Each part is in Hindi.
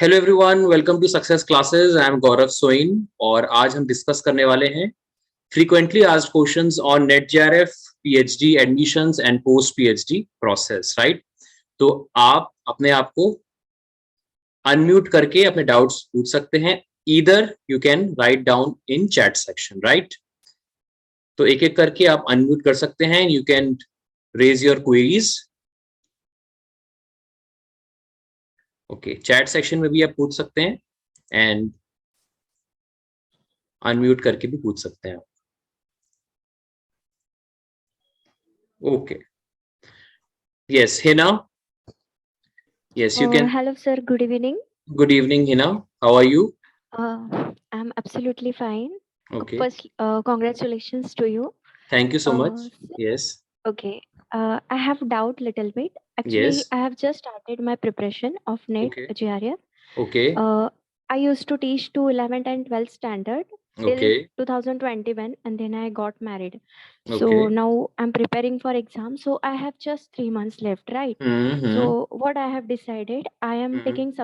Hello everyone, welcome to success classes. I am Gaurav Soin और आज हम डिस्कस करने वाले हैं frequently asked questions on NET JRF, PhD admissions and post PhD process. Right, तो आप अपने आप को अनम्यूट करके अपने डाउट्स पूछ सकते हैं। Either you can write down in chat section. Right, तो एक एक करके आप अनम्यूट कर सकते हैं। You can raise your queries. Okay, chat section में भी आप पूछ सकते हैं एंड अनम्यूट करके भी पूछ सकते हैं। Okay, yes Hina, yes you can. Hello sir, good evening. Good evening Hina, how are you? I'm absolutely fine. Okay, First, congratulations to you. thank you so much. Yes, Okay, I have doubt little bit. Actually, yes, I have just started my preparation of NET okay, JRF. okay, I used to teach to 11th and 12th standard till okay, 2021 and then I got married. So okay. now I'm preparing for exam. So I have just 3 months left, right? Mm-hmm. So what I have decided, I am Mm-hmm. taking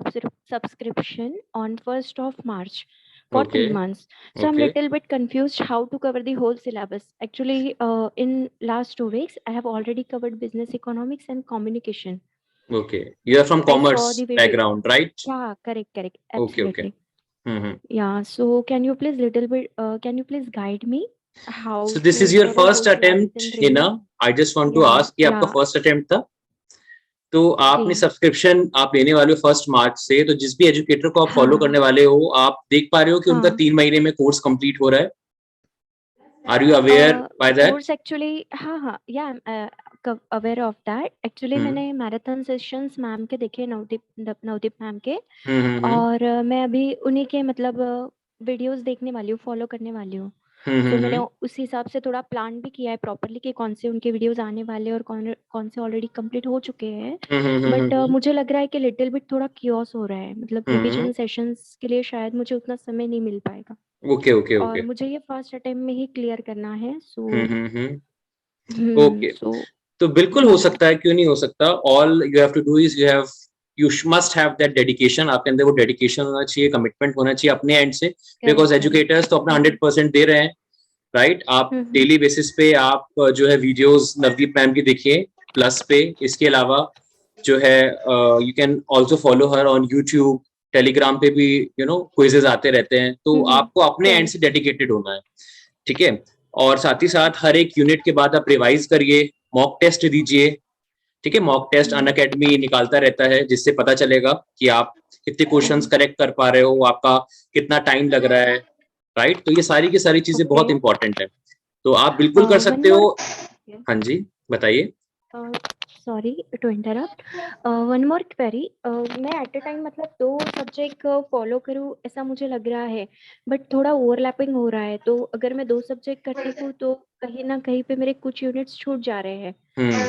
subscription on 1st of March for Okay, 3 months. So I'm okay, little bit confused how to cover the whole syllabus. Actually, in last 2 weeks, I have already covered business economics and communication. okay. You are from I saw commerce the video. background, right? Yeah, correct, Okay, okay. absolutely. Mm-hmm. Yeah. So can you please can you please guide me how So this is to your cover first whole syllabus attempt, in 3 months? Hina. I just want to Yeah, ask कि आपका yeah. first attempt था, तो आपने जी सब्सक्रिप्शन आप लेने वाले हो 1 मार्च से, तो जिस भी एजुकेटर को आप फॉलो हाँ करने वाले हो, आप देख पा रहे हो कि उनका हाँ 3 महीने में कोर्स कंप्लीट हो रहा है? Are you aware by that? Course actually हाँ या अवेयर ऑफ दैट. एक्चुअली हम्म मैंने मैराथन सेशंस मैम के देखे, नवदीप मैम के. हम्म और मैं अभी उन्हीं के मतलब वीडियोस देखने वाली हूँ, फॉलो करने वाली हूँ. तो मैंने हम्म उस हिसाब से थोड़ा प्लान भी किया है प्रॉपरली कि कौन से उनके वीडियोस आने वाले और कौन कौन से ऑलरेडी कंप्लीट हो चुके हैं. बट मुझे लग रहा है कि लिटिल बिट थोड़ा कियोस हो रहा है, मतलब रिवीजन सेशंस के लिए शायद मुझे उतना समय नहीं मिल पाएगा. ओके ओके और ओके मुझे ये फर्स्ट अटेम्प्ट में ही क्लियर करना है. सो ओके, सो तो बिल्कुल हो सकता है, क्यों नहीं हो सकता। All you have to do is you must have that dedication. आपके अंदर वो डेडिकेशन होना चाहिए, कमिटमेंट होना चाहिए अपने एंड से, बिकॉज करेक्ट एजुकेटर्स तो अपना 100% दे रहे हैं। राइट, आप करेक्ट. डेली बेसिस पे आप जो है वीडियोस नवदीप मैम की देखिए प्लस पे। इसके अलावा जो है you can also follow her on YouTube, Telegram पे भी क्विजेज आते रहते हैं। तो आपको अपने एंड से करेक्ट. डेडिकेटेड होना है, ठीक है। और साथ ही साथ हर एक यूनिट के बाद आप रिवाइज करिए, मॉक टेस्ट दीजिए, ठीक है। मॉक टेस्ट अनअकैडमी निकालता रहता है, जिससे पता चलेगा कि आप कितने क्वेश्चंस करेक्ट कर पा रहे हो, आपका कितना टाइम लग रहा है। राइट, तो ये सारी की सारी चीजें बहुत ओके. इंपॉर्टेंट है, तो आप बिल्कुल कर वन सकते मोर. हो। हाँ जी, बताइए। Sorry to interrupt. One more query. मैं एट अ टाइम मतलब 2 सब्जेक्ट फॉलो करूँ ऐसा मुझे लग रहा है, बट थोड़ा ओवरलैपिंग हो रहा है. तो अगर मैं 2 सब्जेक्ट करती हूँ तो कहीं ना कहीं पे मेरे कुछ यूनिट्स छूट जा रहे हैं.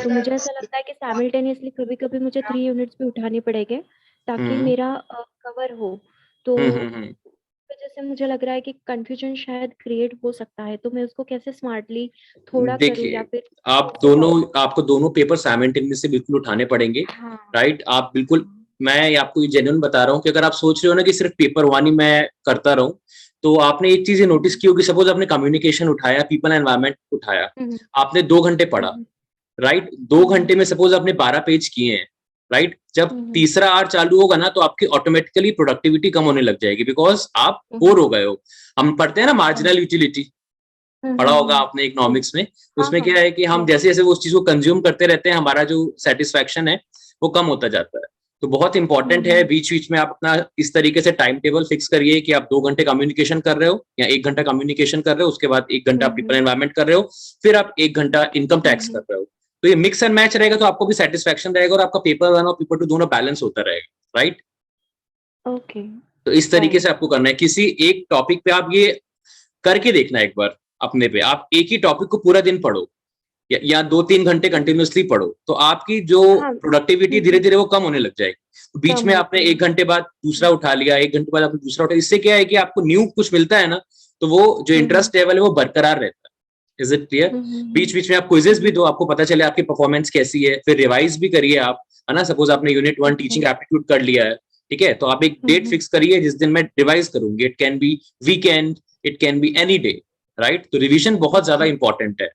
तो मुझे ऐसा लगता है कि साइमल्टेनियसली कभी कभी मुझे 3 यूनिट्स भी उठाने पड़ेंगे ताकि हम्म मेरा कवर हो. तो हम्म। वजह से मुझे लग रहा है कि कंफ्यूजन शायद क्रिएट हो सकता है. तो मैं उसको कैसे स्मार्टली थोड़ा करूँ या देखिए, फिर आप कैसे दोनों फॉलो. आपको दोनों पेपर साइमल्टेनियसली बिल्कुल उठाने पड़ेंगे। हाँ राइट, आप बिल्कुल, हाँ मैं आपको ये जेन्युइन बता रहा हूँ कि अगर आप सोच रहे हो ना कि सिर्फ पेपर 1 ही मैं करता रहूं, तो आपने एक चीज नोटिस की होगी। सपोज आपने कम्युनिकेशन उठाया, पीपल एनवायरमेंट उठाया, हम्म आपने 2 घंटे पढ़ा। हम्म राइट, 2 घंटे में सपोज आपने 12 पेज किए हैं। राइट, जब हम्म तीसरा आर चालू होगा ना, तो आपकी ऑटोमेटिकली प्रोडक्टिविटी कम होने लग जाएगी, बिकॉज आप बोर हम्म हो गए हो। हम पढ़ते हैं ना मार्जिनल यूटिलिटी, पढ़ा होगा आपने जी. इकोनॉमिक्स में। हाँ उसमें हाँ. क्या है कि हम यस. जैसे जैसे वो उस चीज को कंज्यूम करते रहते हैं, हमारा जो सेटिस्फैक्शन है वो कम होता जाता है। तो बहुत इंपॉर्टेंट है, बीच बीच में आप अपना इस तरीके से टाइम टेबल फिक्स करिए कि आप 2 घंटे कम्युनिकेशन कर रहे हो या 1 घंटा कम्युनिकेशन कर रहे हो, उसके बाद 1 घंटा पीपल एनवायरमेंट कर रहे हो, फिर आप 1 घंटा इनकम टैक्स कर रहे हो। तो ये मिक्स एंड मैच रहेगा, तो आपको भी सेटिस्फैक्शन रहेगा और आपका पेपर 1 और पेपर 2 दोनों बैलेंस होता रहेगा। Right, okay. तो इस तरीके से आपको करना है। किसी एक टॉपिक पे आप ये करके देखना एक बार अपने पे। आप एक ही टॉपिक को पूरा दिन पढ़ो या 2-3 घंटे कंटिन्यूअसली पढ़ो, तो आपकी जो हाँ. प्रोडक्टिविटी धीरे धीरे वो कम होने लग जाएगी। तो बीच कम में आपने होगी. 1 घंटे बाद दूसरा उठा लिया, 1 घंटे बाद आपने दूसरा उठा, इससे क्या है कि आपको न्यू कुछ मिलता है ना, तो वो जो इंटरेस्ट लेवल है वो बरकरार रहता है। Is it clear? बीच बीच में आप क्विजेस भी दो, आपको पता चले आपकी परफॉर्मेंस कैसी है, फिर रिवाइज भी करिए आप, है ना। सपोज आपने यूनिट 1 टीचिंग एप्टीट्यूड कर लिया है, ठीक है, तो आप एक डेट फिक्स करिए जिस दिन मैं रिवाइज करूंगी. It can be weekend, it can be any day, right. तो रिवीजन बहुत ज्यादा इंपॉर्टेंट है.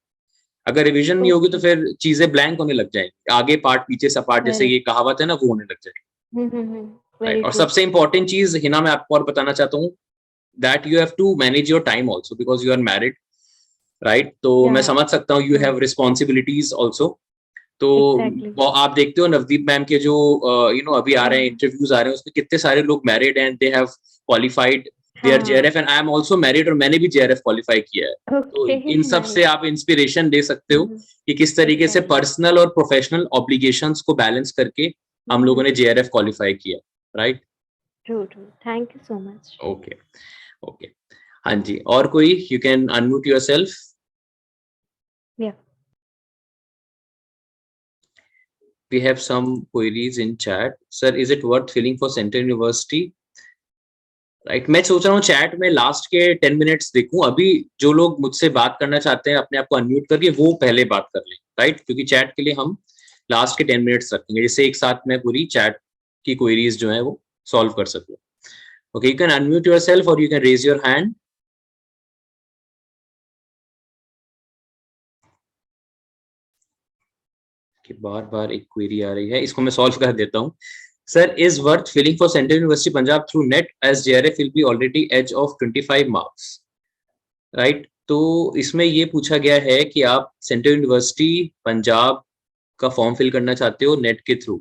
अगर रिवीजन नहीं होगी तो फिर चीजें ब्लैंक होने लग जाएंगी, आगे पार्ट पीछे सा पार्ट, जैसे ये कहावत है ना, वो होने लग जाएगी. राइट. और सबसे इंपॉर्टेंट चीज हिना मैं आपको और बताना चाहता हूँ, that you have to manage your time also because you are married, right. तो मैं समझ सकता हूँ यू हैव रिस्पॉन्सिबिलिटीज ऑल्सो. तो आप देखते हो नवदीप मैम के जो अभी आ रहे हैं, इंटरव्यूज आ रहे हैं, उसमें कितने सारे लोग married and they have qualified their JRF, and I am also married और मैंने भी जेआरएफ क्वालिफाई किया है. तो इन सब से आप इंस्पिरेशन ले सकते हो कि किस तरीके से पर्सनल और प्रोफेशनल ऑब्लिगेशंस को बैलेंस करके हम लोगों ने जेआरएफ क्वालिफाई किया, right. True true, thank you so much. Okay okay, हाँ जी. और कोई, यू कैन अनम्यूट योरसेल्फ. या we have some queries in chat. Sir, is it worth filling for Central University? Right. मैं सोच रहा हूँ चैट में लास्ट के 10 मिनट्स देखूं. अभी जो लोग मुझसे बात करना चाहते हैं अपने आप को अनम्यूट करके वो पहले बात कर लें, राइट. क्योंकि चैट के लिए हम लास्ट के 10 मिनट्स रखेंगे, जिससे एक साथ मैं पूरी चैट की क्वेरीज जो है वो सॉल्व कर सकूं. Okay, you can unmute yourself और you can raise your hand. कि बार बार एक क्वेरी आ रही है, इसको मैं सॉल्व कर देता हूँ. Sir, is worth filling for central university Punjab through NET as JRF will be already as of 25 marks, right. तो इसमें ये पूछा गया है कि आप सेंट्रल यूनिवर्सिटी पंजाब का फॉर्म फिल करना चाहते हो नेट के थ्रू.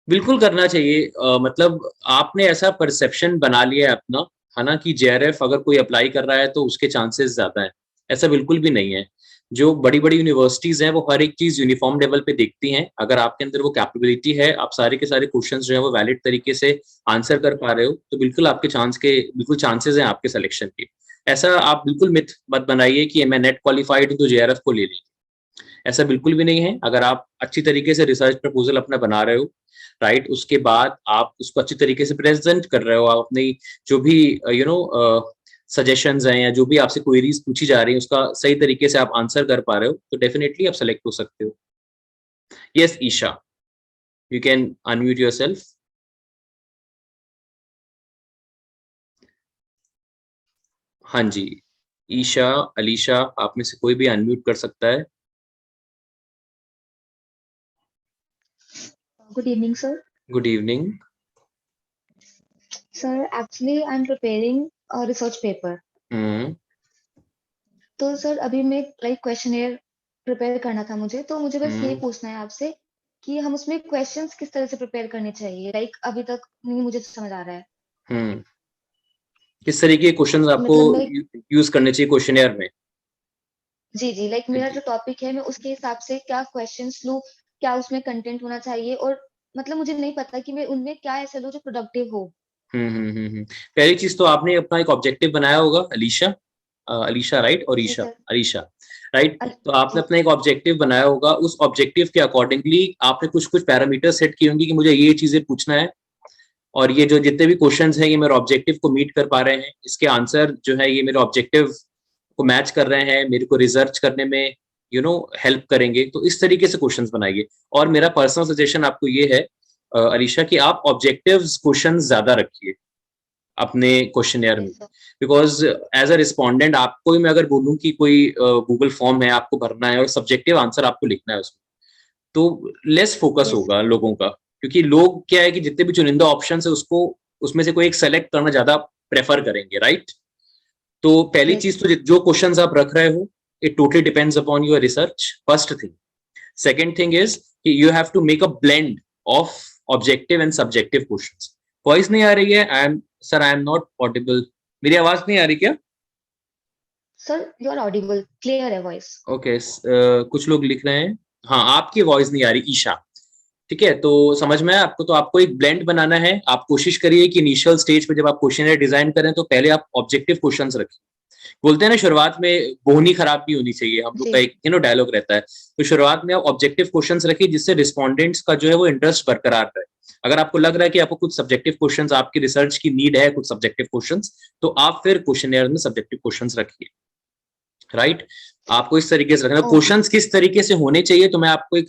बिल्कुल करना चाहिए. मतलब आपने ऐसा परसेप्शन बना लिया है अपना, है ना, कि जेआरएफ अगर कोई अप्लाई कर रहा है तो उसके चांसेस ज्यादा हैं. ऐसा बिल्कुल भी नहीं है. जो बड़ी बड़ी यूनिवर्सिटीज हैं वो हर एक चीज यूनिफॉर्म लेवल पे देखती हैं. अगर आपके अंदर वो कैपेबिलिटी है, आप सारे के सारे क्वेश्चंस जो है वो वैलिड तरीके से आंसर कर पा रहे हो, तो बिल्कुल आपके बिल्कुल चांसेस हैं आपके सिलेक्शन के. ऐसा आप बिल्कुल मिथ मत बनाइए कि मैं नेट क्वालिफाइड हूँ तो जेआरएफ को ले लेंगे. ऐसा बिल्कुल भी नहीं है. अगर आप अच्छी तरीके से रिसर्च प्रपोजल अपना बना रहे हो, राइट, उसके बाद आप उसको अच्छी तरीके से प्रेजेंट कर रहे हो, आप अपनी जो भी सजेशंस हैं या जो भी आपसे क्वेरीज पूछी जा रही है उसका सही तरीके से आप आंसर कर पा रहे हो, तो डेफिनेटली आप सेलेक्ट हो सकते हो. Yes Isha, you can unmute yourself. हाँ जी, ईशा, अलीशा, आप में से कोई भी अनम्यूट कर सकता है. Good evening, sir. Good evening. Sir, actually, I'm preparing a research paper. तो सर अभी मैं क्वेश्चनेयर प्रिपेयर करना था मुझे, तो मुझे बस ये पूछना है आपसे कि हम उसमें क्वेश्चंस किस तरह से प्रिपेयर करने चाहिए. अभी तक नहीं मुझे समझ आ रहा है. किस तरीके के क्वेश्चंस आपको यूज करने चाहिए क्वेश्चनेयर में? जी, मेरा जो टॉपिक है मैं उसके हिसाब से क्या क्वेश्चंस लूं, क्या उसमें कंटेंट होना चाहिए, और मतलब मुझे नहीं पता कि मैं उनमें क्या ऐसा लूं जो प्रोडक्टिव हो. पहली चीज तो आपने अपना एक ऑब्जेक्टिव बनाया होगा, अलीशा. अलीशा, राइट, और ईशा, अलीशा, राइट. तो आपने अपना एक ऑब्जेक्टिव बनाया होगा. उस ऑब्जेक्टिव के अकॉर्डिंगली आपने कुछ कुछ पैरामीटर सेट किए होंगे कि मुझे ये चीजें पूछना है और ये जो जितने भी क्वेश्चंस हैं ये मेरे ऑब्जेक्टिव को मीट कर पा रहे हैं, इसके आंसर जो है ये मेरे ऑब्जेक्टिव को मैच कर रहे हैं, मेरे को रिसर्च करने में हेल्प करेंगे. तो इस तरीके से क्वेश्चंस बनाइए. और मेरा पर्सनल सजेशन आपको ये है अलीशा कि आप ऑब्जेक्टिव्स क्वेश्चंस ज्यादा रखिए अपने क्वेश्चनेयर में. बिकॉज एज अ रिस्पोंडेंट आपको ही मैं अगर बोलूं कि कोई गूगल फॉर्म है आपको भरना है और सब्जेक्टिव आंसर आपको लिखना है उसमें, तो लेस फोकस होगा लोगों का. क्योंकि लोग क्या है कि जितने भी चुनिंदा ऑप्शन है उसको उसमें से कोई एक सेलेक्ट करना ज्यादा प्रेफर करेंगे, राइट. तो पहली चीज तो जो क्वेश्चंस आप रख रहे हो it totally depends upon your research, first thing. Second thing is कि you have to make a blend of objective and subjective questions. Voice नहीं आ रही है? I am not audible. मेरी आवाज नहीं आ रही क्या? Sir you are audible, clear है वॉइस. ओके, कुछ लोग लिख रहे हैं. हाँ, आपकी वॉइस नहीं आ रही ईशा. ठीक है, तो समझ में आया आपको. तो आपको एक ब्लेंड बनाना है. आप कोशिश करिए कि इनिशियल स्टेज पे जब आप क्वेश्चन डिजाइन करें तो पहले आप ऑब्जेक्टिव क्वेश्चंस रखिए. बोलते हैं ना शुरुआत में बोहनी खराब भी होनी चाहिए, हम लोग का एक डायलॉग रहता है. तो शुरुआत में आप ऑब्जेक्टिव क्वेश्चंस रखिए जिससे रिस्पोंडेंट्स का जो है वो इंटरेस्ट बरकरार रहे. अगर आपको लग रहा है कि आपको कुछ सब्जेक्टिव क्वेश्चंस, आपकी रिसर्च की नीड है कुछ सब्जेक्टिव क्वेश्चंस, तो आप फिर क्वेश्चनेयर में सब्जेक्टिव क्वेश्चंस रखिए, राइट. आपको इस तरीके से रखना. क्वेश्चंस किस तरीके से होने चाहिए, तो मैं आपको एक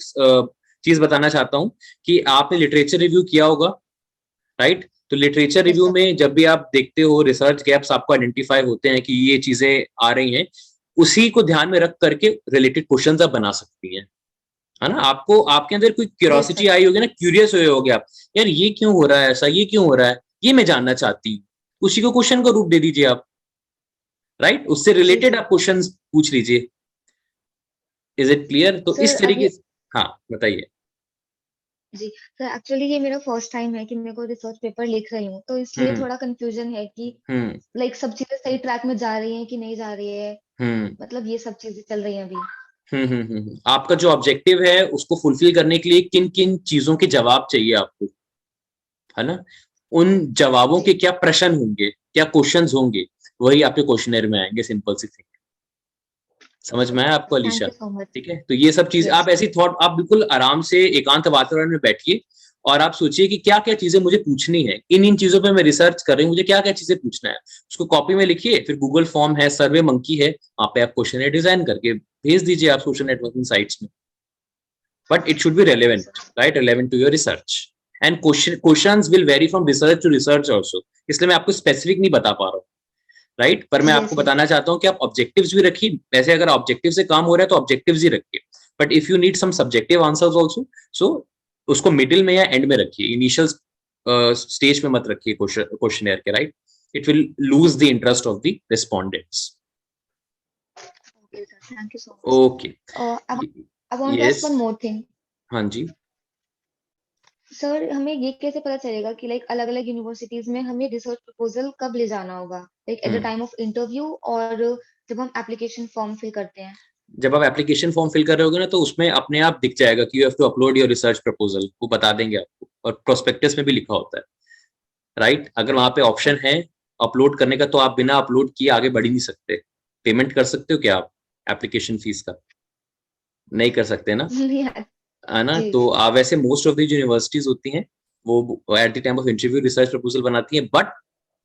चीज बताना चाहता हूं कि आपने लिटरेचर रिव्यू किया होगा, राइट। तो लिटरेचर रिव्यू में जब भी आप देखते हो रिसर्च गैप्स आपको आइडेंटिफाई होते हैं कि ये चीजें आ रही हैं, उसी को ध्यान में रख करके रिलेटेड क्वेश्चंस आप बना सकती हैं, है ना। आपको आपके अंदर कोई क्यूरियोसिटी आई होगी ना, क्यूरियस हुए होगे आप, यार ये क्यों हो रहा है ऐसा, ये क्यों हो रहा है, ये मैं जानना चाहती हूँ, उसी को क्वेश्चन का रूप दे दीजिए आप, राइट। उससे रिलेटेड आप क्वेश्चंस पूछ लीजिए। Is it clear? तो इस तरीके से, हाँ बताइए। जी सर, एक्चुअली ये मेरा फर्स्ट टाइम है कि मेरे को रिसर्च पेपर लिख रही हूँ, तो इसलिए थोड़ा कंफ्यूजन है कि लाइक सब चीजें सही ट्रैक में जा रही हैं कि नहीं जा रही है, मतलब ये सब चीजें चल रही हैं अभी। आपका जो ऑब्जेक्टिव है उसको फुलफिल करने के लिए किन किन चीजों के जवाब चाहिए आपको, है ना। उन जवाबों के क्या प्रश्न होंगे, क्या क्वेश्चंस होंगे, वही आपके क्वेश्चनर में आएंगे। सिंपल सी थिंग, समझ में आया आपको अलीशा? ठीक है, तो ये सब चीजें आप ऐसी थॉट, आप बिल्कुल आराम से एकांत वातावरण में बैठिए और आप सोचिए कि क्या क्या चीजें मुझे पूछनी है, इन चीजों पे मैं रिसर्च कर रही हूँ, मुझे क्या क्या चीजें पूछना है, उसको कॉपी में लिखिए। फिर गूगल फॉर्म है, सर्वे मंकी है, वहां पे आप क्वेश्चन डिजाइन करके भेज दीजिए आप सोशल नेटवर्किंग साइट्स में। But it should be relevant, right, relevant to your research. And questions will vary from research to research also, इसलिए मैं आपको स्पेसिफिक नहीं बता पा रहा हूँ, राइट। पर मैं आपको बताना चाहता हूं कि आप ऑब्जेक्टिव्स भी रखिए। वैसे अगर ऑब्जेक्टिव से काम हो रहा है तो ऑब्जेक्टिव्स ही रखिए, but if you need some subjective answers also, so उसको मिडिल में या एंड में रखिए, इनिशियल स्टेज में मत रखिए क्वेश्चनर के, right. It will lose the interest of the respondents. Okay, sir. Thank you so much. Okay, I want to ask one more thing. हाँ जी। सर, हमें ये कैसे पता चलेगा कि लाइक अलग-अलग यूनिवर्सिटीज में हमें रिसर्च प्रपोजल कब ले जाना होगा, like eight the time of interview और जब हम एप्लीकेशन फॉर्म फिल करते हैं? जब आप एप्लीकेशन फॉर्म फिल कर रहे होगे ना, तो उसमें अपने आप दिख जाएगा कि you have to upload your research proposal, वो बता देंगे आपको, और प्रोस्पेक्टस में भी लिखा होता है, राइट। अगर वहां पे ऑप्शन है अपलोड करने का, तो आप बिना अपलोड किए आगे बढ़ ही नहीं सकते। पेमेंट कर सकते हो क्या आप एप्लीकेशन फीस का? नहीं कर सकते ना, है ना। तो वैसे मोस्ट ऑफ द यूनिवर्सिटीज होती हैं वो at the time of interview research proposal बनाती हैं। But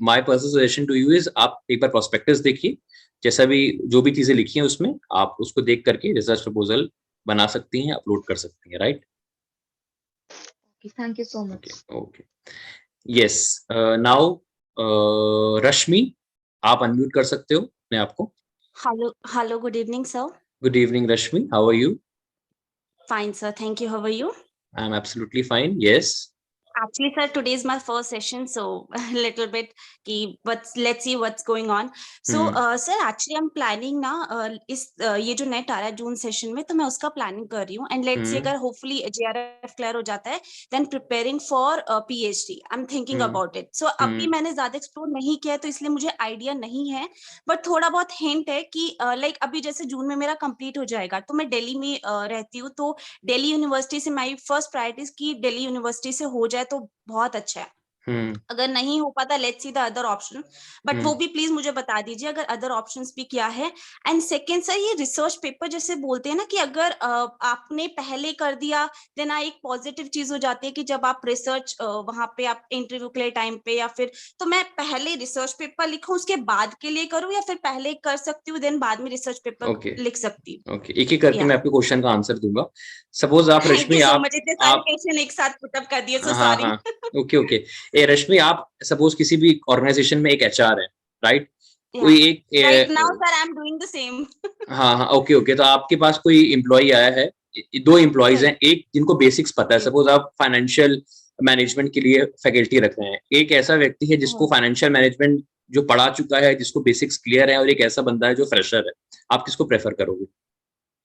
my personal suggestion to you is, आप एक बार प्रोस्पेक्टस देखिए, जैसा भी जो भी चीजें लिखी हैं उसमें आप उसको देख करके रिसर्च प्रपोजल बना सकती हैं, अपलोड कर सकती हैं, right. Thank you so much. Okay, yes. Now Rashmi, आप अनम्यूट कर सकते हो अपने आप को। Hello, good evening, sir. Good evening, Rashmi. How are you? Fine, sir. Thank you. How are you? I'm absolutely fine. Yes. Actually, sir, today is my first session, so a little bit let's see what's going on. So, sir, actually, I'm planning ना ये जो नेट आ रहा है जून सेशन में, तो मैं उसका प्लानिंग कर रही हूँ, एंड लेट्स सी अगर होपफुली JRF क्लियर हो जाता है, then preparing for PhD. I am thinking about it. So अभी मैंने ज्यादा एक्सप्लोर नहीं किया है, तो इसलिए मुझे आइडिया नहीं है, बट थोड़ा बहुत हिंट है कि लाइक अभी जैसे जून में मेरा कंप्लीट हो जाएगा, तो मैं दिल्ली में रहती हूँ, तो दिल्ली यूनिवर्सिटी से माई फर्स्ट प्रायोरिटी की दिल्ली यूनिवर्सिटी से हो जाए तो बहुत अच्छा है। अगर नहीं हो पाता, let's see the other option, but वो भी प्लीज मुझे बता दीजिए अगर अदर ऑप्शंस भी क्या है। एंड सेकंड सर, ये रिसर्च पेपर जैसे बोलते हैं ना कि अगर आपने पहले कर दिया, देन एक पॉजिटिव चीज हो जाती है कि जब आप रिसर्च वहां पे आप इंटरव्यू के लिए टाइम पे, या फिर तो मैं पहले रिसर्च पेपर लिखूं उसके बाद के लिए करूं, या फिर पहले कर सकती हूँ देन बाद में रिसर्च पेपर लिख सकती हूँ? ओके, एक एक करके मैं आपके क्वेश्चन का आंसर दूंगा। सपोज आप रश्मि, आप क्वेश्चन एक साथ पुट अप कर दिए, सो सॉरी। ओके, ए रश्मि, आप सपोज किसी भी ऑर्गेनाइजेशन में एक HR है, राइट। कोई एक right now sir I am doing the same. हाँ, ओके, तो आपके पास कोई एम्प्लॉय आया है, दो एम्प्लॉयज हैं, एक जिनको बेसिक्स पता है, सपोज आप फाइनेंशियल मैनेजमेंट के लिए फैकल्टी रख रहे हैं, एक ऐसा व्यक्ति है जिसको फाइनेंशियल मैनेजमेंट जो पढ़ा चुका है, जिसको बेसिक्स क्लियर है, और एक ऐसा बंदा है जो फ्रेशर है, आप किसको प्रेफर करोगे?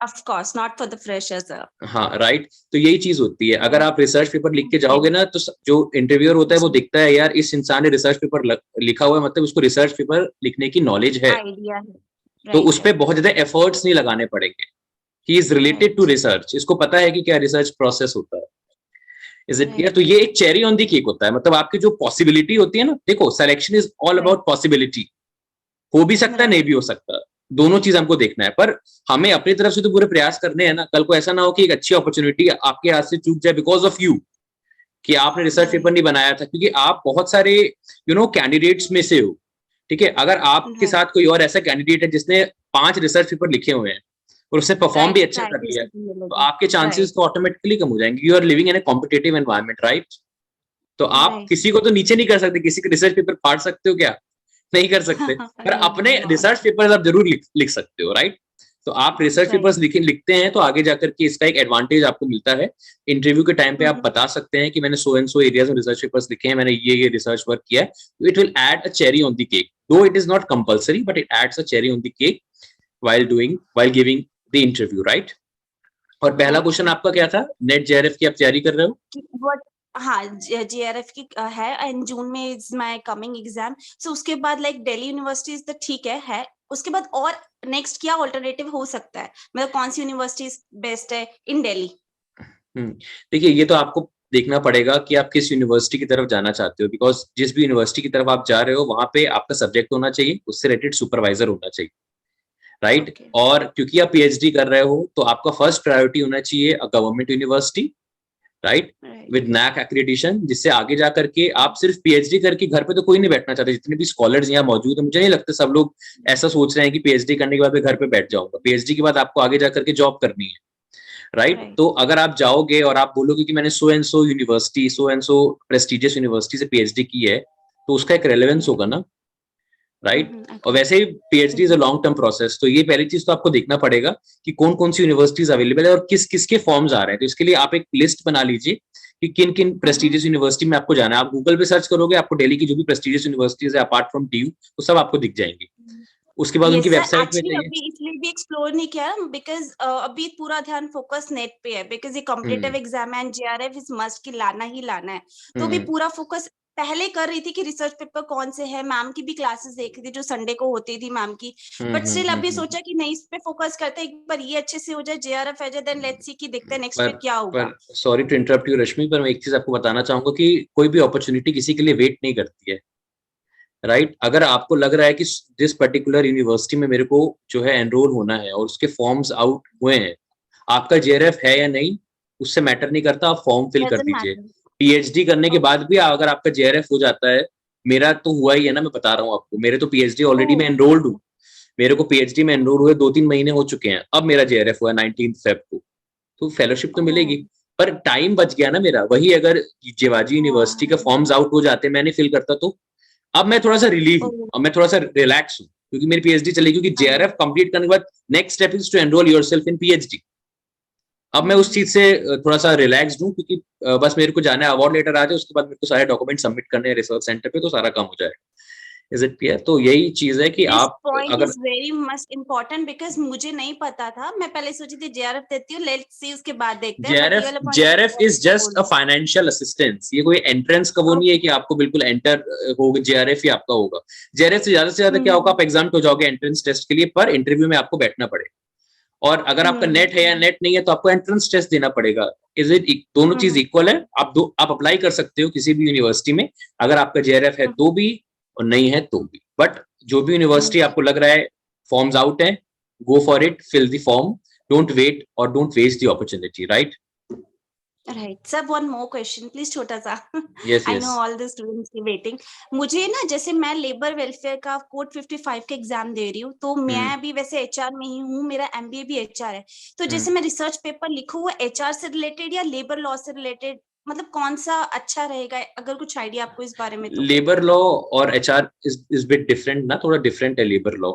Of course, not for the freshers. हाँ, राइट। तो यही चीज होती है, अगर आप रिसर्च पेपर लिख के जाओगे ना, तो जो इंटरव्यूअर होता है वो दिखता है, यार इस इंसान ने रिसर्च पेपर लिखा हुआ है, मतलब उसको रिसर्च पेपर लिखने की नॉलेज है, तो उस पर बहुत ज्यादा एफर्ट्स नहीं लगाने पड़ेंगे। He is related to research, इसको पता है कि क्या रिसर्च प्रोसेस होता है। Is it clear? तो ये एक चेरी ऑन दी केक होता है, मतलब आपकी जो पॉसिबिलिटी होती है ना, देखो selection is all about possibility, हो भी सकता है, नहीं भी हो सकता, दोनों चीज हमको देखना है, पर हमें अपनी तरफ से तो पूरे प्रयास करने हैं ना। कल को ऐसा ना हो कि एक अच्छी अपॉर्चुनिटी आपके हाथ से चूक जाए बिकॉज ऑफ यू, कि आपने रिसर्च पेपर नहीं बनाया था, क्योंकि आप बहुत सारे कैंडिडेट्स में से हो, ठीक है। अगर आपके साथ कोई और ऐसा कैंडिडेट है जिसने 5 रिसर्च पेपर लिखे हुए हैं और उसने परफॉर्म भी अच्छा कर लिया, तो आपके चांसेस तो ऑटोमेटिकली कम हो जाएंगे। You are living in a competitive environment, right. तो आप किसी को तो नीचे नहीं कर सकते, किसी का रिसर्च पेपर फाड़ सकते हो क्या? नहीं कर सकते, पर अपने रिसर्च पेपर आप जरूर लिख सकते हो, राइट? तो आप रिसर्च पेपर्स लिखते हैं तो आगे जाकर के इसका एक एडवांटेज आपको मिलता है। इंटरव्यू के टाइम पे आप बता सकते हैं कि मैंने सो एंड सो एरियाज में रिसर्च पेपर्स लिखे हैं, मैंने ये रिसर्च वर्क किया है। It will add a cherry on the cake, though it is not compulsory, but it adds a cherry on the cake while giving the interview, right? और पहला क्वेश्चन आपका क्या था? नेट जेआरएफ की आप तैयारी कर रहे हो? हाँ, जेआरएफ की है एंड जून में इज माय कमिंग एग्जाम। सो उसके बाद like Delhi university is the ठीक है उसके बाद और नेक्स्ट क्या अल्टरनेटिव हो सकता है, मतलब कौन सी यूनिवर्सिटी बेस्ट है इन दिल्ली? देखिए, ये तो आपको देखना पड़ेगा कि आप किस यूनिवर्सिटी की तरफ जाना चाहते हो, बिकॉज जिस भी यूनिवर्सिटी की तरफ आप जा रहे हो वहां पे आपका सब्जेक्ट होना चाहिए, उससे रिलेटेड सुपरवाइजर होना चाहिए, राइट? और क्योंकि आप पीएचडी कर रहे हो तो आपका फर्स्ट प्रायोरिटी होना चाहिए a government university, right, with NAAC accreditation, जिससे आगे जाकर के आप सिर्फ पीएचडी करके घर पे तो कोई नहीं बैठना चाहते। जितने भी स्कॉलर्स यहाँ मौजूद है, मुझे नहीं लगता सब लोग ऐसा सोच रहे हैं कि पीएचडी करने के बाद मैं घर पे बैठ जाऊंगा। पीएचडी के बाद आपको आगे जाकर के जॉब करनी है, राइट? तो अगर आप जाओगे और आप बोलोगे कि मैंने so and so university, so and so prestigious university से पीएचडी की है, तो उसका एक रेलेवेंस होगा ना, राइट? और वैसे ही PhD is a long term process, तो ये पहली चीज तो आपको देखना पड़ेगा कि कौन कौन सी यूनिवर्सिटीज अवेलेबल है और किस किस के फॉर्म्स आ रहे हैं। तो इसके लिए आप एक लिस्ट बना लीजिए कि किन किन प्रेस्टिजियस यूनिवर्सिटी में आपको जाना है। आप गूगल पे सर्च करोगे, आपको दिल्ली की जो भी प्रेस्टिजियस यूनिवर्सिटीज है अपार्ट फ्रॉम टीयू, वो सब आपको दिख जाएंगी। उसके बाद उनकी वेबसाइट में जाइए। अभी इसलिए भी एक्सप्लोर नहीं किया बिकॉज अभी पूरा ध्यान फोकस नेट पे है, बिकॉज ये कॉम्पिटिटिव एग्जाम है एंड जेआरएफ इज मस्ट की लाना ही लाना है। तो अभी पूरा फोकस पहले कर रही थी कि रिसर्च पेपर कौन से है, मैम की भी क्लासेस देख रही थी जो संडे को होती थी मैम की, बट स्टिल अभी सोचा कि नहीं, इस पे फोकस करते, एक बार ये अच्छे से हो जाए, जेआरएफ है जाए, देन लेट्स सी कि देखते हैं नेक्स्ट पे क्या होगा। सॉरी टू इंटरप्ट यू रश्मि, पर मैं एक चीज आपको बताना चाहूंगा कि कोई भी अपॉर्चुनिटी किसी के लिए वेट नहीं करती है, राइट? अगर आपको लग रहा है कि जिस पर्टिकुलर यूनिवर्सिटी में मेरे को जो है एनरोल होना है और उसके फॉर्म्स आउट हुए हैं, आपका जेआरएफ है या नहीं उससे मैटर नहीं करता, आप फॉर्म फिल कर दीजिए। पीएचडी करने के बाद भी अगर आपका जेआरएफ हो जाता है, मेरा तो हुआ ही है ना, मैं बता रहा हूँ आपको, मेरे तो पीएचडी ऑलरेडी मैं एनरोल्ड हूँ, मेरे को पीएचडी में एनरोल हुए 2-3 महीने हो चुके हैं, अब मेरा जेआरएफ हुआ 19 फेब को, तो फेलोशिप तो मिलेगी, पर टाइम बच गया ना मेरा। वही अगर जेवाजी यूनिवर्सिटी के फॉर्म्स आउट हो जाते, मैं नहीं फिल करता, तो अब मैं थोड़ा सा रिलीव हूँ, अब मैं थोड़ा सा रिलैक्स हूँ, क्योंकि मेरी पीएचडी चलेगी। क्योंकि जेआरएफ कंप्लीट करने के बाद next step is to enrol yourself in PhD. अब मैं उस चीज से थोड़ा सा रिलैक्स्ड हूँ, क्योंकि बस मेरे को जाना है, अवार्ड लेटर आ जाए, उसके बाद मेरे को सारे डॉक्यूमेंट सबमिट करने हैं रिसर्च सेंटर पे, तो सारा काम हो जाएगा। Is it clear? तो यही चीज है कि आप अगर वेरी मच इम्पोर्टेंट, बिकॉज मुझे नहीं पता था, मैं पहले सोची थी जेआरएफ देती हूँ, लेट्स सी उसके बाद देखते हैं। JRF is just a financial assistance, ये कोई एंट्रेंस का वो नहीं है कि आपको बिल्कुल एंटर होगा जेआरएफ ही आपका होगा। जेआरएफ से ज्यादा क्या होगा, आप एग्जाम हो जाओगे एंट्रेंस टेस्ट के लिए, पर इंटरव्यू में आपको बैठना पड़ेगा। और अगर आपका नेट है या नेट नहीं है, तो आपको एंट्रेंस टेस्ट देना पड़ेगा। इज इट दोनों चीज इक्वल है? आप अप्लाई कर सकते हो किसी भी यूनिवर्सिटी में, अगर आपका जेआरएफ है तो भी और नहीं है तो भी। बट जो भी यूनिवर्सिटी आपको लग रहा है फॉर्म्स आउट है, go for it, fill the form, don't wait और don't waste the opportunity, right? Right sir, one more question please, छोटा सा। yes, I know all the students की वेटिंग। मुझे ना, जैसे मैं लेबर वेलफेयर का कोड 55 के एग्जाम दे रही हूँ, तो मैं अभी वैसे एचआर में ही हूँ, मेरा एमबीए भी एचआर है, तो जैसे मैं रिसर्च पेपर लिखूँ वो एचआर से रिलेटेड या लेबर लॉ से रिलेटेड, मतलब कौन सा अच्छा रहेगा, अगर कुछ आइडिया आपको इस बारे में? तो लेबर लॉ और एचआर इज बिट डिफरेंट ना, थोड़ा डिफरेंट है लेबर लॉ,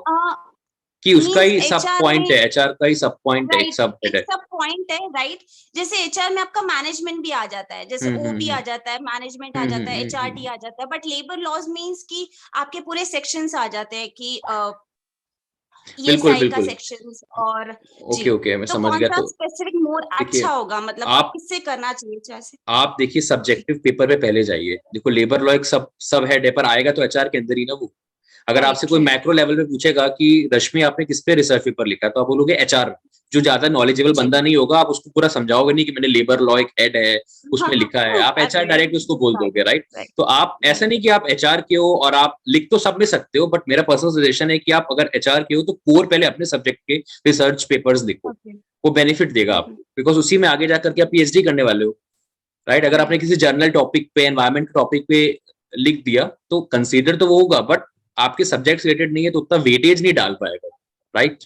कि उसका ही सब पॉइंट है, एचआर का ही सब पॉइंट है, एक सब पॉइंट है, राइट? जैसे एचआर में आपका मैनेजमेंट भी आ जाता है, जैसे ओबी आ जाता है, मैनेजमेंट आ जाता है, एचआरडी आ जाता है, बट लेबर लॉज मींस कि आपके पूरे सेक्शंस आ जाते हैं कि ये साइड का सेक्शंस। और ओके मैं समझ गया। तो स्पेसिफिक मोर अच्छा होगा, मतलब आप किससे करना चाहिए? जैसे आप देखिए सब्जेक्टिव पेपर पे पहले जाइए, देखो लेबर लॉ एक सब हेड है, पर आएगा तो एचआर के अंदर ही ना वो। अगर आपसे कोई मैक्रो लेवल पे पूछेगा कि रश्मि आपने किस पे रिसर्च पेपर लिखा, तो आप बोलोगे एचआर। जो ज्यादा नॉलेजेबल बंदा नहीं होगा, आप उसको पूरा समझाओगे नहीं कि मैंने लेबर लॉ एक हेड है उसमें लिखा है, आप एचआर डायरेक्ट उसको बोल दोगे, राइट? तो आप ऐसा नहीं कि आप एचआर के हो और आप लिख तो सब में सकते हो, बट मेरा पर्सनल सजेशन है कि आप अगर एचआर के हो तो कोर पहले अपने सब्जेक्ट के रिसर्च पेपर्स लिखो, वो बेनिफिट देगा आपको, बिकॉज उसी में आगे जाकर के आप पीएचडी करने वाले हो, राइट? अगर आपने किसी जर्नल टॉपिक पे, एनवायरमेंट टॉपिक पे लिख दिया तो कंसीडर तो वो होगा, बट आपके सब्जेक्ट रिलेटेड नहीं है तो उतना वेटेज नहीं डाल पाएगा, राइट?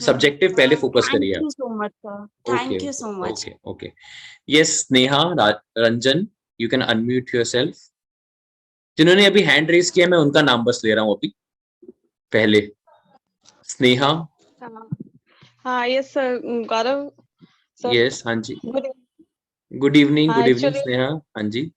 सब्जेक्टिव पहले फोकस करिए। Thank you so much. Yes, Sneha Ranjan, you can unmute yourself. जिन्होंने अभी हैंड रेज किया मैं उनका नाम बस ले रहा हूँ अभी। पहले स्नेहा। हाँ यस सर। गौरव सर। यस हाँ जी। गुड इवनिंग हाँ, स्नेहा। हाँ जी।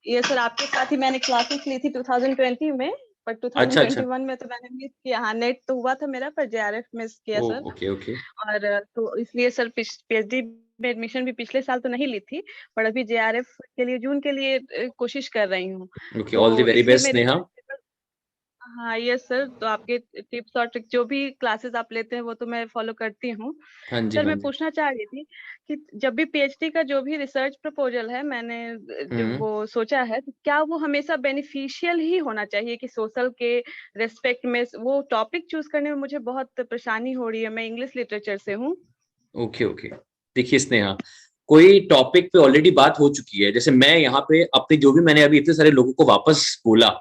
ये सर आपके साथ ही मैंने क्लासेस ली थी 2020 में, पर 2021 में तो मैंने मिस किया। हाँ नेट तो हुआ था मेरा, पर जेआरएफ मिस किया सर। ओके। और तो इसलिए सर पीएचडी में एडमिशन भी पिछले साल तो नहीं ली थी, पर अभी जेआरएफ के लिए जून के लिए कोशिश कर रही हूँ। Okay, all the very best Sneha. हाँ यस सर। तो आपके टिप्स और ट्रिक जो भी क्लासेस आप लेते हैं वो तो मैं फॉलो करती हूँ। हाँ जी। सर मैं पूछना चाह रही थी कि जब भी पीएचडी का जो भी रिसर्च प्रपोजल है मैंने जो वो सोचा है, तो क्या वो हमेशा बेनिफिशियल ही होना चाहिए कि सोशल के रेस्पेक्ट में? वो टॉपिक चूज करने में मुझे बहुत परेशानी हो रही है। मैं इंग्लिश लिटरेचर से हूँ। ओके। देखिए स्नेहा, कोई टॉपिक पे ऑलरेडी बात हो चुकी है। जैसे मैं यहाँ पे अपने जो भी मैंने अभी इतने सारे लोगों को वापस बोला,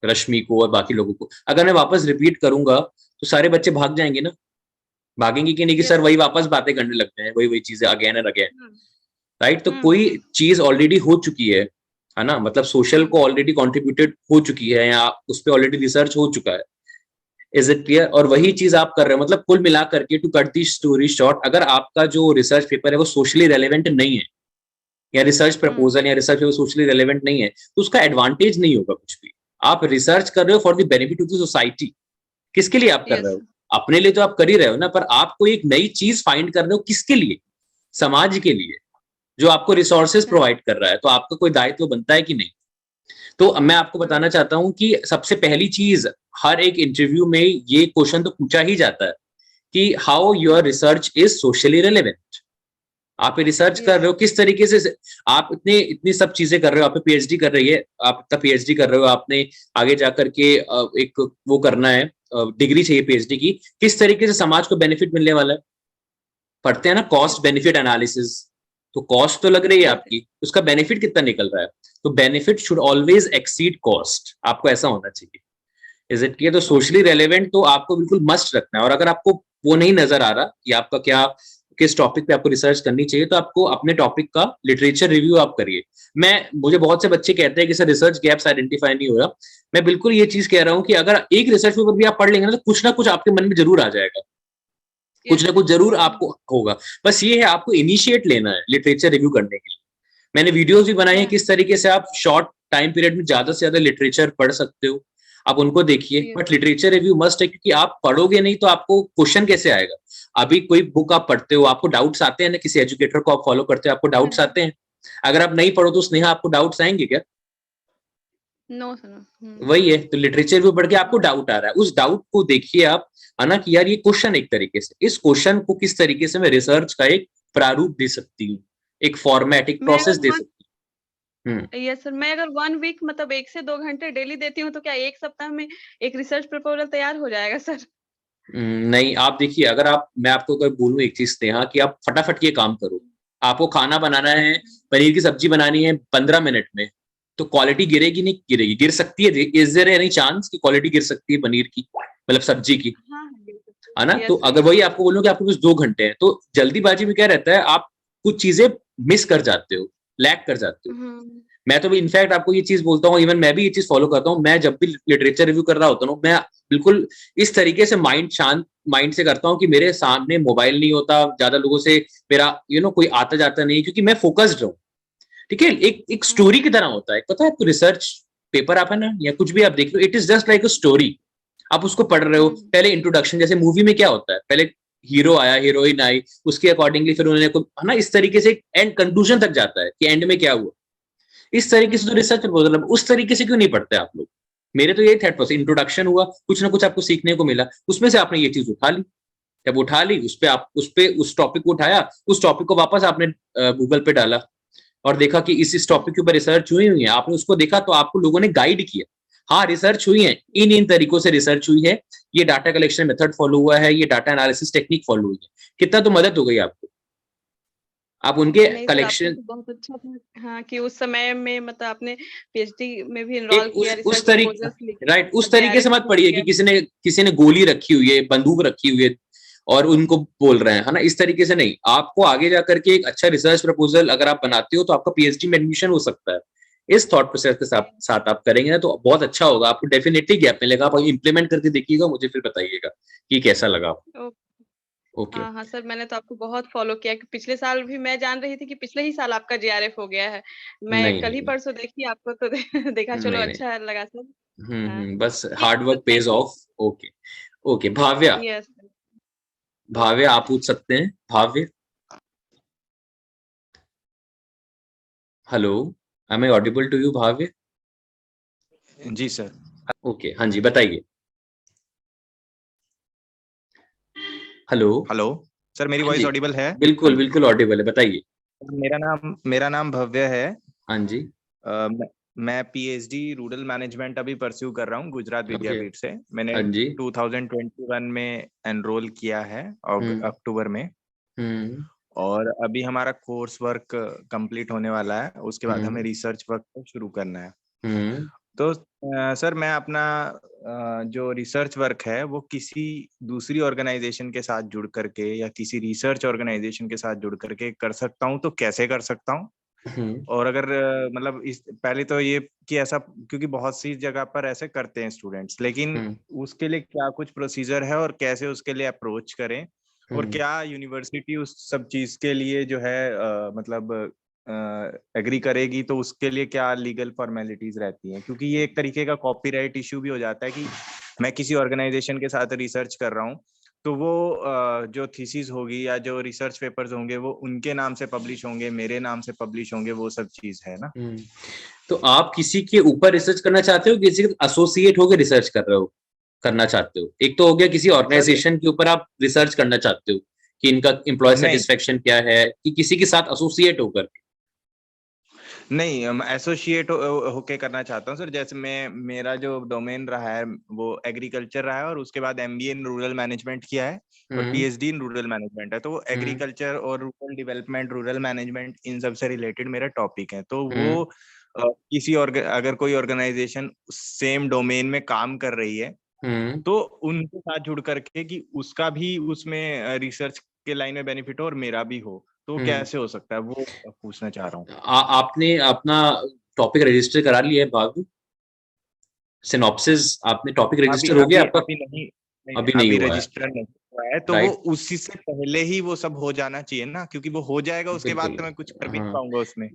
रश्मि को और बाकी लोगों को, अगर मैं वापस रिपीट करूंगा तो सारे बच्चे भाग जाएंगे ना। भागेंगे कि नहीं कि सर वही वापस बातें करने लगते हैं, वही चीजें अगेन एंड अगेन, राइट। तो कोई चीज ऑलरेडी हो चुकी है ना, मतलब सोशल को ऑलरेडी कॉन्ट्रीब्यूटेड हो चुकी है या उस पर ऑलरेडी रिसर्च हो चुका है। Is it clear? और वही चीज आप कर रहे हो। मतलब कुल मिला करके, to cut the story short, अगर आपका जो रिसर्च पेपर है वो सोशली रेलेवेंट नहीं है, या रिसर्च प्रपोजल या रिसर्च पेपर सोशली रेलेवेंट नहीं है, तो उसका एडवांटेज नहीं होगा कुछ भी। आप रिसर्च कर रहे हो for the benefit of the society. किसके लिए आप कर रहे हो? अपने लिए तो आप कर ही रहे हो ना, पर आप कोई एक नई चीज फाइंड कर रहे हो। किसके लिए? समाज के लिए, जो आपको रिसोर्सेज प्रोवाइड कर रहा है। तो आपका कोई दायित्व बनता है कि नहीं? तो मैं आपको बताना चाहता हूं कि सबसे पहली चीज, हर एक इंटरव्यू में ये क्वेश्चन तो पूछा ही जाता है कि how your research is socially relevant. आप रिसर्च कर रहे हो किस तरीके से, आप इतनी सब चीजें कर रहे हो, आप पीएचडी कर रही है, आप इतना पीएचडी कर रहे हो, आपने आगे जाकर के एक वो करना है, डिग्री चाहिए पीएचडी की, किस तरीके से समाज को बेनिफिट मिलने वाला है। पढ़ते हैं ना कॉस्ट बेनिफिट एनालिसिस, तो कॉस्ट तो लग रही है आपकी, उसका बेनिफिट कितना निकल रहा है। तो benefit should always exceed cost, आपको ऐसा होना चाहिए। Is it clear? तो सोशली रेलेवेंट तो आपको बिल्कुल मस्ट रखना है। और अगर आपको वो नहीं नजर आ रहा कि आपका क्या, किस टॉपिक पे आपको रिसर्च करनी चाहिए, तो आपको अपने टॉपिक का लिटरेचर रिव्यू आप करिए। मुझे बहुत से बच्चे कहते हैं कि सर रिसर्च गैप्स आइडेंटिफाई नहीं हो रहा। मैं बिल्कुल ये चीज कह रहा हूँ कि अगर एक रिसर्च पेपर भी आप पढ़ लेंगे ना, तो कुछ ना कुछ आपके मन में जरूर आ जाएगा, कुछ ना कुछ जरूर आपको होगा। बस ये है, आपको इनिशिएट लेना है लिटरेचर रिव्यू करने के लिए। मैंने वीडियोस भी बनाए हैं किस तरीके से आप शॉर्ट टाइम पीरियड में ज्यादा से ज्यादा लिटरेचर पढ़ सकते हो, आप उनको देखिए। बट लिटरेचर रिव्यू मस्ट है, क्योंकि आप पढ़ोगे नहीं तो आपको क्वेश्चन कैसे आएगा। अभी कोई बुक आप पढ़ते हो, आपको डाउट्स आते हैं ना, किसी एजुकेटर को आप फॉलो करते हो, आपको डाउट्स आते हैं। अगर आप नहीं पढ़ो तो स्नेहा आपको डाउट्स आएंगे क्या? No sir. वही है, तो लिटरेचर रिव्यू पढ़ के आपको डाउट आ रहा है, उस डाउट को देखिए आप, है ना, कि यार ये क्वेश्चन एक तरीके से, इस क्वेश्चन को किस तरीके से मैं रिसर्च का एक प्रारूप दे सकती हूँ, एक फॉर्मेट, एक प्रोसेस दे सकती हूँ। Yes sir. मैं अगर 1 वीक मतलब 1 से 2 घंटे डेली देती हूँ, तो क्या 1 सप्ताह में एक रिसर्च प्रपोजल तैयार हो जाएगा सर? नहीं, आप देखिए, अगर मैं आपको अगर बोलूं एक चीज स्नेहा, कि आप फटाफट ये काम करो। आपको खाना बनाना है, पनीर की सब्जी बनानी है 15 मिनट में, तो क्वालिटी गिरेगी नहीं गिरेगी? गिर सकती है। इज देयर एनी चांस कि क्वालिटी गिर सकती है पनीर की, मतलब सब्जी की, है ना? तो अगर वही आपको बोलूं कि आपके पास 2 घंटे हैं, तो जल्दीबाजी में क्या रहता है, आप कुछ चीजें मिस कर जाते हो, लैक कर जाते हो। मैं तो भी इनफैक्ट आपको ये चीज बोलता हूँ, इवन मैं भी ये चीज फॉलो करता हूँ। मैं जब भी लिटरेचर रिव्यू कर रहा होता हूँ, मैं बिल्कुल इस तरीके से शांत माइंड से करता हूँ कि मेरे सामने मोबाइल नहीं होता, ज्यादा लोगों से मेरा कोई आता जाता नहीं, क्योंकि मैं फोकस्ड रहूं। ठीक है, एक स्टोरी की तरह होता है, पता है आपको? रिसर्च पेपर आप है ना, या कुछ भी आप देख लो, it is just like a story. आप उसको पढ़ रहे हो, पहले इंट्रोडक्शन, जैसे मूवी में क्या होता है, पहले हीरो आया, हीरोइन आई, उसके अकॉर्डिंगली फिर उन्होंने है ना, इस तरीके से एंड कंक्लूजन तक जाता है कि एंड में क्या हुआ। इस तरीके से जो रिसर्च प्रपोजल है, उस तरीके से क्यों नहीं पढ़ते आप लोग? मेरे तो ये थॉट प्रोसेस, इंट्रोडक्शन हुआ, कुछ ना कुछ आपको सीखने को मिला, उसमें से आपने ये चीज उठा ली। जब उठा ली, उस टॉपिक को उठाया, उस टॉपिक को वापस आपने गूगल पे डाला और देखा कि इस टॉपिक के ऊपर रिसर्च हुई है, आपने उसको देखा, तो आपको लोगों ने गाइड किया, हाँ रिसर्च हुई है, इन तरीकों से रिसर्च हुई है, ये डाटा कलेक्शन मेथड फॉलो हुआ है, ये डाटा एनालिसिस टेक्निक फॉलो हुई है। कितना तो मदद हो गई आपको। आप उनके कलेक्शन, तो बहुत अच्छा था। हाँ, कि उस समय में मतलब आपने पीएचडी में भी एनरोल किया, उस तरीके, राइट, उस तरीके से मत पढ़िए कि किसी ने गोली रखी हुई है, बंदूक रखी हुई है और उनको बोल रहे हैं, है ना, इस तरीके से नहीं। आपको आगे जाकर के एक अच्छा रिसर्च प्रपोजल अगर आप बनाते हो तो आपका पीएचडी में एडमिशन हो सकता है। इस थॉट प्रोसेस के साथ आप करेंगे ना तो बहुत अच्छा होगा, आपको डेफिनेटली गैप मिलेगा। आप इम्प्लीमेंट करके देखिएगा, मुझे फिर बताइएगा कि कैसा लगा आपको। ओके। हाँ सर, मैंने तो आपको बहुत फॉलो किया कि पिछले साल भी मैं जान रही थी कि पिछले ही साल आपका जेआरएफ हो गया है। मैं कल ही परसों देखी आपको तो देखा, चलो नहीं, अच्छा लगा सर। बस hard work pays off. Okay okay, Bhavya. Yes Bhavya आप पूछ सकते हैं, Bhavya. Hello, am I audible to you Bhavya? Ji sir. Okay, हाँ जी बताइए। हेलो हेलो सर, मेरी वॉइस ऑडिबल है? बिल्कुल बिल्कुल ऑडिबल है, बताइए। मेरा नाम भव्य है। हाँ जी। मैं पीएचडी रूरल मैनेजमेंट अभी परस्यू कर रहा हूँ गुजरात विद्यापीठ से। मैंने हाँ जी 2021 में एनरोल किया है अक्टूबर में, और अभी हमारा कोर्स वर्क कंप्लीट होने वाला है। उसके बाद हमें रिसर्च वर्क शुरू करना है। तो सर मैं अपना जो रिसर्च वर्क है वो किसी दूसरी ऑर्गेनाइजेशन के साथ जुड़ करके या किसी रिसर्च ऑर्गेनाइजेशन के साथ जुड़ करके कर सकता हूँ, तो कैसे कर सकता हूँ? और अगर मतलब इस पहले तो ये कि ऐसा, क्योंकि बहुत सी जगह पर ऐसे करते हैं स्टूडेंट्स, लेकिन उसके लिए क्या कुछ प्रोसीजर है और कैसे उसके लिए अप्रोच करें, और क्या यूनिवर्सिटी उस सब चीज के लिए जो है मतलब एग्री करेगी, तो उसके लिए क्या लीगल फॉर्मेलिटीज रहती हैं? क्योंकि ये एक तरीके का कॉपीराइट इश्यू भी हो जाता है कि मैं किसी ऑर्गेनाइजेशन के साथ रिसर्च कर रहा हूँ, तो वो जो थीसिस होगी या जो रिसर्च पेपर्स होंगे वो उनके नाम से पब्लिश होंगे, मेरे नाम से पब्लिश होंगे, वो सब चीज है ना। तो आप किसी के ऊपर रिसर्च करना चाहते हो, किसी के एसोसिएट होकर रिसर्च करना चाहते हो? एक तो हो गया किसी ऑर्गेनाइजेशन के ऊपर आप रिसर्च करना चाहते हो कि इनका एम्प्लॉय सेटिस्फेक्शन क्या है, कि किसी के साथ एसोसिएट होकर? नहीं, एसोसिएट होके करना चाहता हूँ सर। जैसे मेरा जो डोमेन रहा है वो एग्रीकल्चर रहा है, और उसके बाद एमबीए इन रूरल मैनेजमेंट किया है और पीएचडी इन रूरल मैनेजमेंट है। तो वो एग्रीकल्चर और रूरल डेवलपमेंट, रूरल मैनेजमेंट, इन सब से रिलेटेड मेरा टॉपिक है। तो वो किसी अगर कोई ऑर्गेनाइजेशन सेम डोमेन में काम कर रही है तो उनके साथ जुड़ करके कि उसका भी उसमें रिसर्च के लाइन में बेनिफिट हो और मेरा भी हो, तो कैसे हो सकता है, वो पूछना चाह रहा हूँ। आपने अपना टॉपिक रजिस्टर करा लिया है भाग? सिनॉप्सिस आपने टॉपिक रजिस्टर हो गया आपका? अभी नहीं हुआ रजिस्टर नहीं हुआ है, तो वो उसी से पहले ही वो सब हो जाना चाहिए ना, क्योंकि वो हो जाएगा उसके बाद तो मैं कुछ कर भी नहीं पाऊंगा उसमें।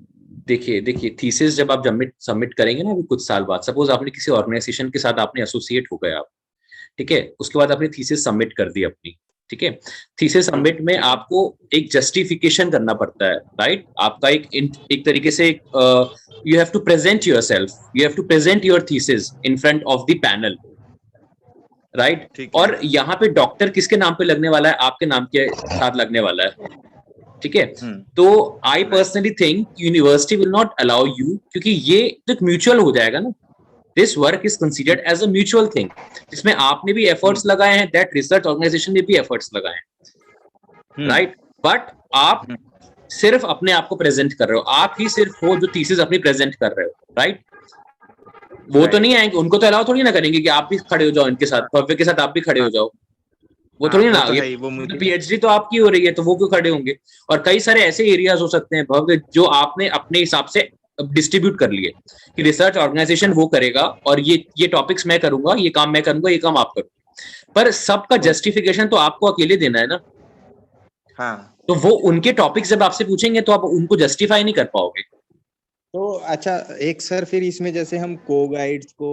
देखिए थीसिस जब आप सबमिट करेंगे ना अभी कुछ साल बाद, सपोज आपने किसी ऑर्गेनाइजेशन के साथ आपने एसोसिएट हो गए आप, ठीक है, उसके बाद आपने थीसिस सबमिट कर दी अपनी, ठीक है। थीसिस सबमिट में आपको एक जस्टिफिकेशन करना पड़ता है, राइट? आपका एक तरीके से you have to present yourself, you have to present your thesis in front of the panel, right? और यहाँ पे डॉक्टर किसके नाम पे लगने वाला है? आपके नाम के साथ लगने वाला है, ठीक है। तो I personally think university will not allow you, क्योंकि ये तो म्यूचुअल हो जाएगा ना। This work is considered as a mutual thing, जिसमें आपने भी एफर्ट्स लगाए हैं, दैट रिसर्च ऑर्गेनाइजेशन ने भी एफर्ट्स लगाए हैं, राइट? बट आप सिर्फ अपने आप को प्रेजेंट कर रहे हो, आप ही सिर्फ हो जो थीसिस अपनी प्रेजेंट कर रहे हो, राइट? वो तो नहीं आएंगे, उनको तो अलाउ थोड़ी ना करेंगे कि आप भी खड़े हो जाओ इनके साथ, भव्य के साथ आप भी खड़े हो जाओ, वो थोड़ी ना। ये पीएचडी तो आपकी हो रही है तो वो क्यों खड़े होंगे? और कई सारे ऐसे एरियाज हो सकते हैं भव्य जो आपने अपने हिसाब से डिस्ट्रीब्यूट कर लिए कि रिसर्च ऑर्गेनाइजेशन वो करेगा और ये टॉपिक्स मैं करूंगा, ये काम मैं करूंगा, ये काम आप करोगे, पर सबका जस्टिफिकेशन तो आपको अकेले देना है ना। हाँ, तो वो उनके टॉपिक्स जब आपसे पूछेंगे तो आप उनको जस्टिफाई नहीं कर पाओगे। तो अच्छा, एक सर फिर इसमें जैसे हम को गाइड्स को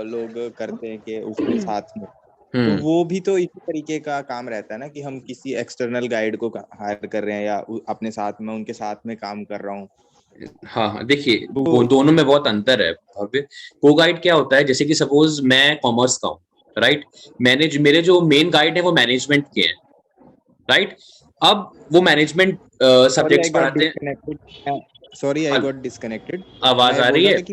लोग करते हैं कि उसके साथ में, तो वो भी तो इसी तरीके का काम रहता है ना कि हम किसी एक्सटर्नल गाइड को हायर कर रहे हैं या अपने साथ में उनके साथ में काम कर रहा हूँ। हाँ, देखिए वो दोनों में बहुत अंतर है भव्य। को गाइड क्या होता है, जैसे कि सपोज मैं कॉमर्स का हूँ, राइट? मेरे जो मेन गाइड है वो मैनेजमेंट के हैं, राइट? अब वो मैनेजमेंट सब्जेक्ट्स पढ़ाते हैं। Sorry, I got disconnected. आवाज आ रही है?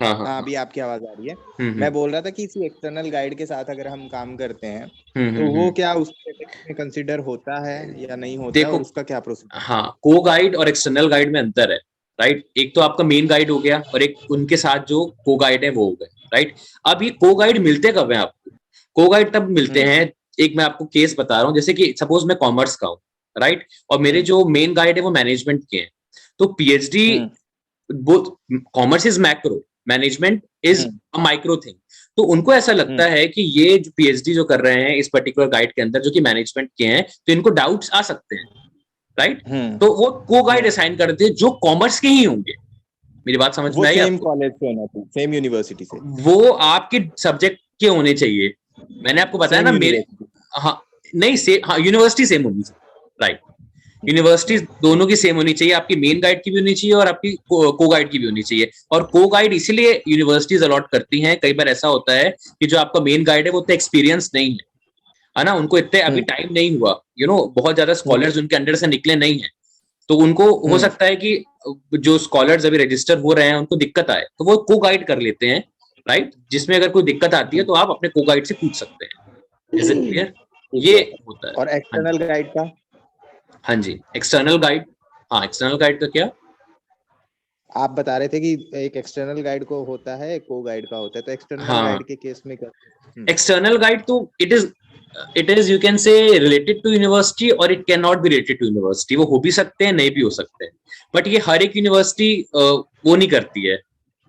हाँ, अभी आपकी आवाज आ रही है। मैं बोल रहा था कि किसी एक्सटर्नल गाइड के साथ अगर हम काम करते हैं तो वो क्या उसमें कंसीडर होता है या नहीं होता है, और उसका क्या प्रोसेस? हाँ, को गाइड और एक्सटर्नल गाइड में अंतर है, राइट? एक तो आपका मेन गाइड हो गया और एक उनके साथ जो को गाइड है वो हो गए, राइट? अब ये को गाइड मिलते कब है आपको? को गाइड तब मिलते हैं एक मैं आपको केस बता रहा हूँ, जैसे कि सपोज मैं कॉमर्स का हूँ, राइट, और मेरे जो मेन गाइड है वो मैनेजमेंट के हैं, तो PhD both commerce is macro, management is a micro thing, तो उनको ऐसा लगता है कि ये जो पीएचडी जो कर रहे हैं इस पर्टिकुलर गाइड के अंदर जो कि मैनेजमेंट के हैं, तो इनको डाउट्स आ सकते हैं, राइट, तो वो को गाइड असाइन करते हैं जो कॉमर्स के ही होंगे। मेरी बात समझ में आई? सेम कॉलेज से होना चाहिए, सेम यूनिवर्सिटी से, वो आपके सब्जेक्ट के होने चाहिए। मैंने आपको बताया ना मेरे, हाँ नहीं से, हाँ यूनिवर्सिटी सेम होनी चाहिए, राइट, यूनिवर्सिटी दोनों की सेम होनी चाहिए, आपकी मेन गाइड की भी होनी चाहिए और आपकी को गाइड की भी होनी चाहिए। और को गाइड इसलिए यूनिवर्सिटीज अलॉट करती हैं, कई बार ऐसा होता है कि जो आपका मेन गाइड है वो इतना एक्सपीरियंस नहीं है ना, उनको इतने अभी टाइम नहीं हुआ, बहुत ज्यादा स्कॉलर्स उनके अंडर से निकले नहीं है, तो उनको हो सकता है कि जो स्कॉलर्स अभी रजिस्टर हो रहे हैं उनको दिक्कत आए, तो वो को गाइड कर लेते हैं, राइट, जिसमें अगर कोई दिक्कत आती है तो आप अपने को गाइड से पूछ सकते हैं। Is it clear? ये होता है। और एक्सटर्नल गाइड का? हाँ जी, एक्सटर्नल गाइड, हाँ एक्सटर्नल गाइड का क्या आप बता रहे थे कि एक एक्सटर्नल गाइड को होता है, एक को गाइड का होता है, तो एक्सटर्नल गाइड के केस में क्या? एक्सटर्नल गाइड तो it is you can say related to university और it can not be related to university, वो हो भी सकते हैं नहीं भी हो सकते हैं, बट ये हर एक यूनिवर्सिटी वो नहीं करती है,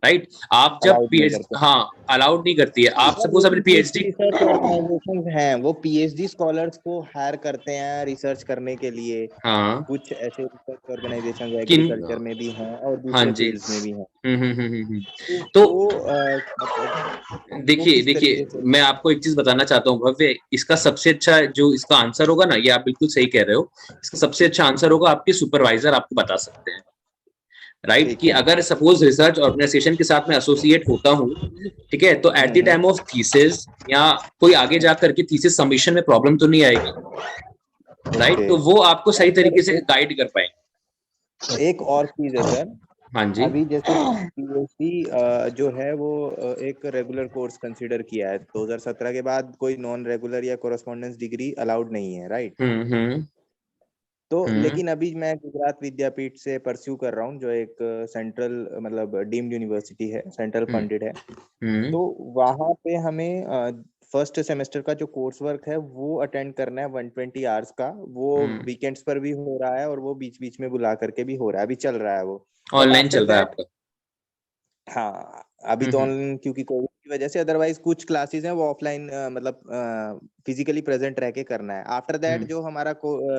राइट, आप जब पीएचडी, हाँ अलाउड नहीं करती है, आप सपोज अपने पीएचडी ऑर्गेनाइजेशंस हैं वो पीएचडी स्कॉलर्स को हायर करते हैं रिसर्च करने के लिए, हाँ कुछ ऐसे रिसर्च ऑर्गेनाइजेशंस एग्रीकल्चर में भी हैं और दूसरे फील्ड्स में भी हैं। तो देखिए मैं आपको एक चीज बताना चाहता हूँ भव्य, इसका सबसे अच्छा जो इसका आंसर होगा ना, ये आप बिल्कुल सही कह रहे हो, इसका सबसे अच्छा आंसर होगा आपके सुपरवाइजर आपको बता सकते हैं, राइट, कि अगर सपोज रिसर्च ऑर्गेनाइजेशन के साथ मैं एसोसिएट होता हूँ, ठीक है, तो eight the time of thesis या कोई आगे जाकर के थीसिस सबमिशन में प्रॉब्लम तो नहीं आएगी, राइट, तो वो आपको सही तरीके से गाइड कर पाएंगे। एक और चीज है सर, हाँ जी, अभी जैसे पीएचडी जो है वो एक रेगुलर कोर्स कंसीडर किया है, 2017 के बाद कोई नॉन रेगुलर या कोरेस्पोंडेंस डिग्री अलाउड नहीं है, राइट? तो लेकिन अभी मैं गुजरात विद्यापीठ से परस्यू कर रहा हूँ, जो एक सेंट्रल मतलब डीम्ड यूनिवर्सिटी है, सेंट्रल फंडेड है, तो वहां पे हमें फर्स्ट सेमेस्टर का जो कोर्स वर्क है वो अटेंड करना है 120 आवर्स का, वो वीकेंड्स पर भी हो रहा है और वो बीच बीच में बुला करके भी हो रहा है, अभी चल रहा है, वो ऑनलाइन चल रहा है आपका? हाँ अभी तो ऑनलाइन, क्योंकि कोविड की वजह से, अदरवाइज कुछ क्लासेस हैं वो ऑफलाइन मतलब फिजिकली प्रेजेंट रह के करना है। आफ्टर दैट जो हमारा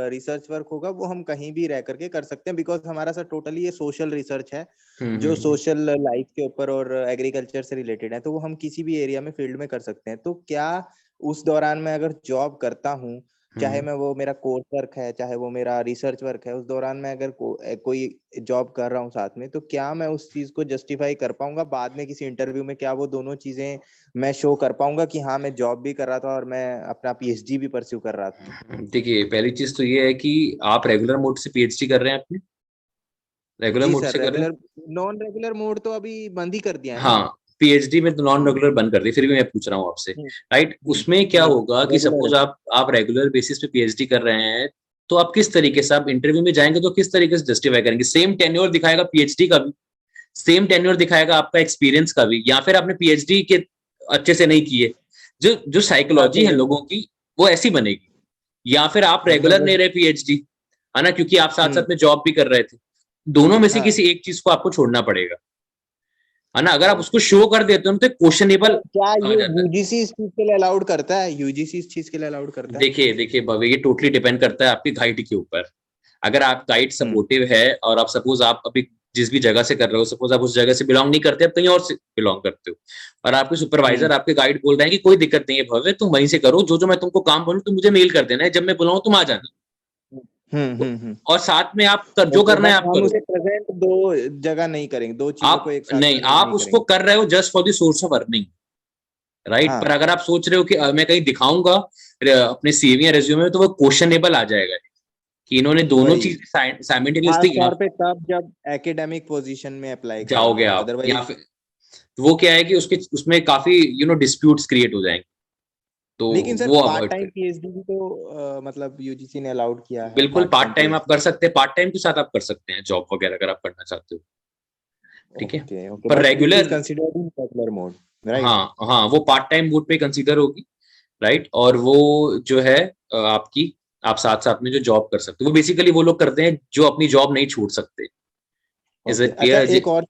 रिसर्च वर्क होगा वो हम कहीं भी रह करके कर सकते हैं, बिकॉज हमारा सर टोटली ये सोशल रिसर्च है जो सोशल लाइफ के ऊपर और एग्रीकल्चर से रिलेटेड है, तो वो हम किसी भी एरिया में फील्ड में कर सकते हैं। तो क्या उस दौरान मैं अगर जॉब करता हूँ, चाहे मैं वो मेरा कोर्स वर्क है चाहे वो मेरा रिसर्च वर्क है, उस दौरान मैं अगर कोई जॉब कर रहा हूँ साथ में, तो क्या मैं उस चीज को जस्टिफाई कर पाऊंगा बाद में किसी इंटरव्यू में? क्या वो दोनों चीजें मैं शो कर पाऊंगा कि हाँ मैं जॉब भी कर रहा था और मैं अपना पीएचडी भी परस्यू कर रहा था? देखिए पहली चीज तो ये है कि आप रेगुलर मोड से पीएचडी कर रहे हैं, अपने रेगुलर मोड से कर रहे हैं? नॉन रेगुलर मोड तो अभी बंद ही कर दिया है। हाँ, पीएचडी में तो नॉन रेगुलर बंद कर दी, फिर भी मैं पूछ रहा हूँ आपसे, राइट, उसमें क्या होगा कि सपोज आप रेगुलर बेसिस पे पीएचडी कर रहे हैं, तो आप किस तरीके से, आप इंटरव्यू में जाएंगे तो किस तरीके से जस्टिफाई करेंगे? सेम टेन्योर दिखाएगा पीएचडी का भी, सेम टेन्योर दिखाएगा आपका एक्सपीरियंस का भी, या फिर आपने पीएचडी के अच्छे से नहीं किए, जो साइकोलॉजी है लोगों की वो ऐसी बनेगी, या फिर आप रेगुलर नहीं रहे पीएचडी, है ना, क्योंकि आप साथ साथ में जॉब भी कर रहे थे, दोनों में से किसी एक चीज को आपको छोड़ना पड़ेगा, है ना, अगर आप उसको शो कर देते हो तो क्वेश्चनेबल। क्या ये यूजीसी इस चीज के लिए अलाउड करता है? यूजीसी इस चीज के लिए अलाउड करता है? देखिए भव्य, ये टोटली डिपेंड करता है आपकी गाइड के ऊपर। अगर आप गाइड सपोर्टिव है और आप सपोज आप अभी जिस भी जगह से कर रहे हो, सपोज आप उस जगह से बिलोंग नहीं करते, आप कहीं और से बिलोंग करते हो, और आपके सुपरवाइजर आपके गाइड बोल रहे हैं कि कोई दिक्कत नहीं है भव्य, तुम वहीं से करो, जो मैं तुमको काम बोलूं तुम मुझे मेल कर देना है, जब मैं बुलाऊं तुम आ जाना, और साथ में आप जो करना है आप करो। प्रेजेंट दो जगह नहीं करेंगे, दो चीजों को एक साथ नहीं, आप उसको कर रहे हो just for the source of earning, right, पर अगर आप सोच रहे हो कि मैं कहीं दिखाऊंगा अपने सीवी या रेज्यूमे में, तो वो क्वेश्चनेबल आ जाएगा कि इन्होंने दोनों चीज साइमल्टेनियसली, तब जब एकेडमिक पोजीशन में अप्लाई जाओगे आप, या फिर वो क्या है कि उसमें काफी डिस्प्यूट्स क्रिएट हो जाएंगे, तो लेकिन सर वो पार्ट टाइम पीएचडी भी तो मतलब यूजीसी ने अलाउड किया है। बिल्कुल पार्ट टाइम आप कर सकते हैं, पार्ट टाइम के साथ आप कर सकते हैं जॉब वगैरह अगर आप करना चाहते हो, ठीक है, पर regular considered in regular mode, right? हाँ वो पार्ट टाइम मोड पे कंसीडर होगी, राइट, और वो जो है आपकी, आप साथ साथ में जो जॉब कर सकते हो, वो बेसिकली वो लोग करते हैं जो अपनी जॉब नहीं छोड़ सकते। इज इट अच्छा, क्लियर? एक और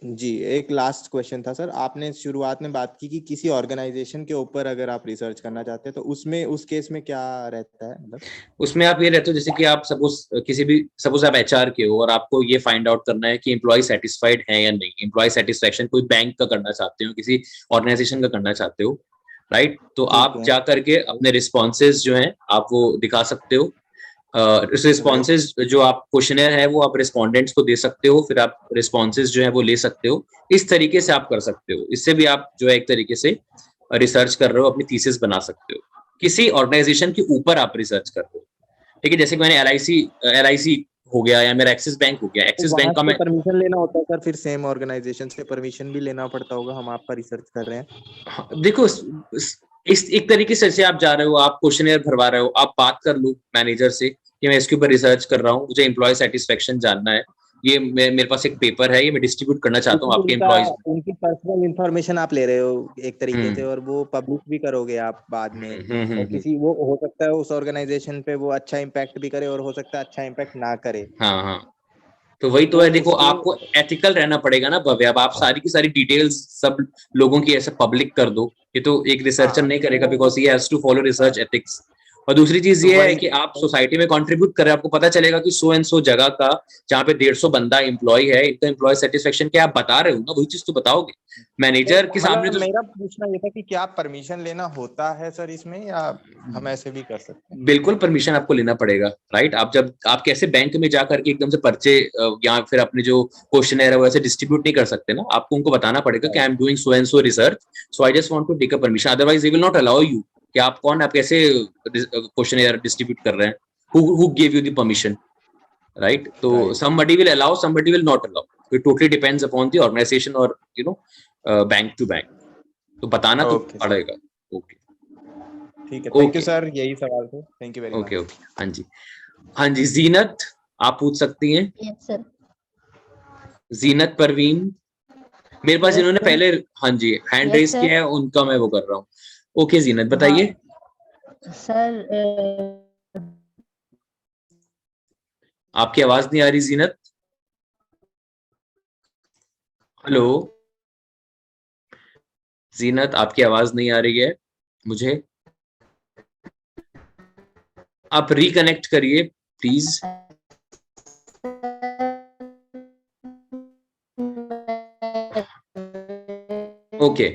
जी, एक लास्ट क्वेश्चन था सर। आपने शुरुआत में बात की कि किसी ऑर्गेनाइजेशन के ऊपर अगर आप रिसर्च करना चाहते हैं तो उसमें, उस केस में क्या रहता है? मतलब उसमें आप ये रहते हो जैसे कि आप सपोज आप एचआर के हो और आपको ये फाइंड आउट करना है कि एम्प्लॉय सेटिस्फाइड है या नहीं। एम्प्लॉय सेटिस्फेक्शन कोई बैंक का करना चाहते हो, किसी ऑर्गेनाइजेशन का करना चाहते हो, राइट? तो आप जा करके अपने रिस्पॉन्सेज जो हैं आप वो दिखा सकते हो। रिस्पॉन्सेज जो आप क्वेश्चनर है वो आप रिस्पोंडेंट्स को दे सकते हो, फिर आप रिस्पॉन्सेज जो है वो ले सकते हो। इस तरीके से आप कर सकते हो। इससे भी आप जो है एक तरीके से रिसर्च कर रहे हो, अपनी थीसिस बना सकते हो। किसी ऑर्गेनाइजेशन के ऊपर आप रिसर्च कर रहे हो, ठीक है? जैसे कि मैंने LIC हो गया या मेरा एक्सिस बैंक हो गया। एक्सिस बैंक का मैं परमिशन लेना होता है सर, फिर सेम ऑर्गेनाइजेशन से परमिशन भी लेना पड़ता होगा? हम आपका रिसर्च कर रहे हैं। देखो, इस एक तरीके से आप जा रहे हो, आप क्वेश्चनर भरवा रहे हो, आप बात कर लो मैनेजर से कि मैं इसके ऊपर रिसर्च कर रहा हूँ, मुझे एम्प्लॉय सेटिस्फेक्शन जानना है, ये मेरे पास एक पेपर है, ये मैं डिस्ट्रीब्यूट करना चाहता हूँ आपके एम्प्लॉयज। उनकी पर्सनल इंफॉर्मेशन आप ले रहे हो एक तरीके से, और वो पब्लिक भी करोगे आप बाद में। और किसी, वो हो सकता है उस ऑर्गेनाइजेशन पे वो अच्छा इम्पैक्ट भी करे और हो सकता है अच्छा इम्पैक्ट ना करे। हाँ, तो वही तो है। देखो, आपको एथिकल रहना पड़ेगा ना भव्य। अब आप सारी की सारी डिटेल्स सब लोगों की ऐसे पब्लिक कर दो, ये तो एक रिसर्चर नहीं करेगा, because he has to follow research ethics. और दूसरी चीज ये है कि आप सोसाइटी में कंट्रीब्यूट कर रहे हैं, आपको पता चलेगा कि सो एंड सो जगह का जहाँ पे 150 बंदा एम्प्लॉय है, इनका एम्प्लॉय सेटिस्फेक्शन क्या आप बता रहे हो ना, वही चीज तो बताओगे मैनेजर के सामने। तो मेरा पूछना ये था कि क्या परमिशन लेना होता है सर इसमें, या हम ऐसे भी कर सकते हैं? बिल्कुल परमिशन आपको लेना पड़ेगा, राइट? आप कैसे बैंक में जाकर के एकदम से पर्चे या फिर अपने जो क्वेश्चन है वो ऐसे डिस्ट्रीब्यूट नहीं कर सकते ना। आपको उनको बताना पड़ेगा कि I am doing so and so research, so I just want to take a permission, otherwise they will not allow you. कि आप कौन, आप कैसे क्वेश्चन डिस्ट्रीब्यूट कर रहे हैं, who gave you the permission, right? तो somebody will allow, somebody will not allow. It totally depends upon the organization or bank to bank. तो बताना तो पड़ेगा। ओके, ठीक है, थैंक यू सर, यही सवाल थे। Thank you very much. Okay, हाँ जी, जीनत आप पूछ सकती हैं। Yes sir. जीनत परवीन, मेरे पास जिन्होंने पहले हाँ जी हैंड रेस किया है उनका मैं वो कर रहा हूँ। ओके जीनत बताइए। सर आपकी आवाज नहीं आ रही जीनत। हेलो जीनत, आपकी आवाज नहीं आ रही है मुझे, आप रिकनेक्ट करिए प्लीज। ओके,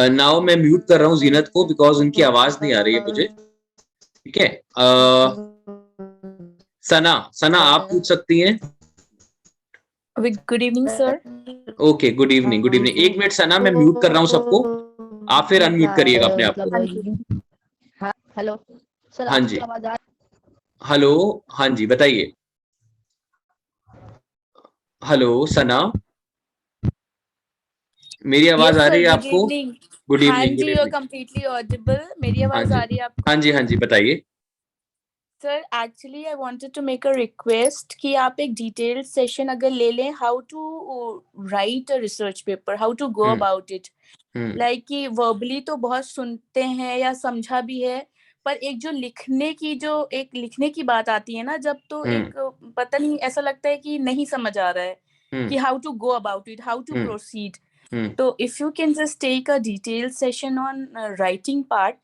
नाउ मैं म्यूट कर रहा हूँ जीनत को, बिकॉज उनकी आवाज नहीं आ रही है मुझे, ठीक है? सना आप पूछ सकती हैं। Good evening sir. Okay, good evening. 1 minute Sana, मैं म्यूट कर रहा हूँ सबको, आप फिर अनम्यूट करिएगा अपने आप को। हेलो सर, हाँ जी, हेलो, हाँ जी बताइए। हेलो सना, मेरी आवाज आ रही है आपको? गुड हाँ इवनिंग। जी, यू आर कंप्लीटली ऑडिबल। मेरी आवाज आ रही है आपको? हाँ जी बताइए। Sir actually I wanted to make a request कि आप एक डिटेल्ड सेशन अगर ले लें, how to write a research paper, how to go about it. Like कि वर्बली तो बहुत सुनते हैं या समझा भी है, पर एक जो लिखने की बात आती है ना जब, तो एक पता नहीं, ऐसा लगता है कि नहीं समझ आ रहा है कि how to go about it, how to proceed. तो if you can just take a detailed session on writing part,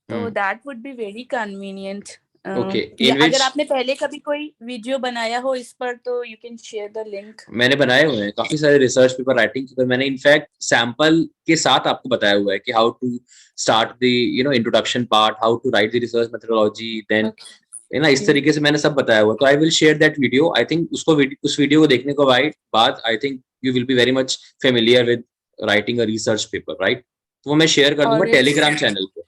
तो that would be very convenient. अगर आपने पहले कभी कोई वीडियो बनाया हो इस पर तो you can share the link. मैंने बनाए हुए हैं काफी सारे रिसर्च पेपर, राइटिंग पेपर। मैंने इनफैक्ट सैंपल के साथ आपको बताया हुआ है कि how to start the introduction part, how to write the research methodology, then इस तरीके से मैंने सब बताया हुआ। तो I will share that video. I think उस वीडियो को देखने के बाद I think you will be very much familiar with writing a research paper, right? तो वो मैं शेयर कर दूंगा टेलीग्राम चैनल पे।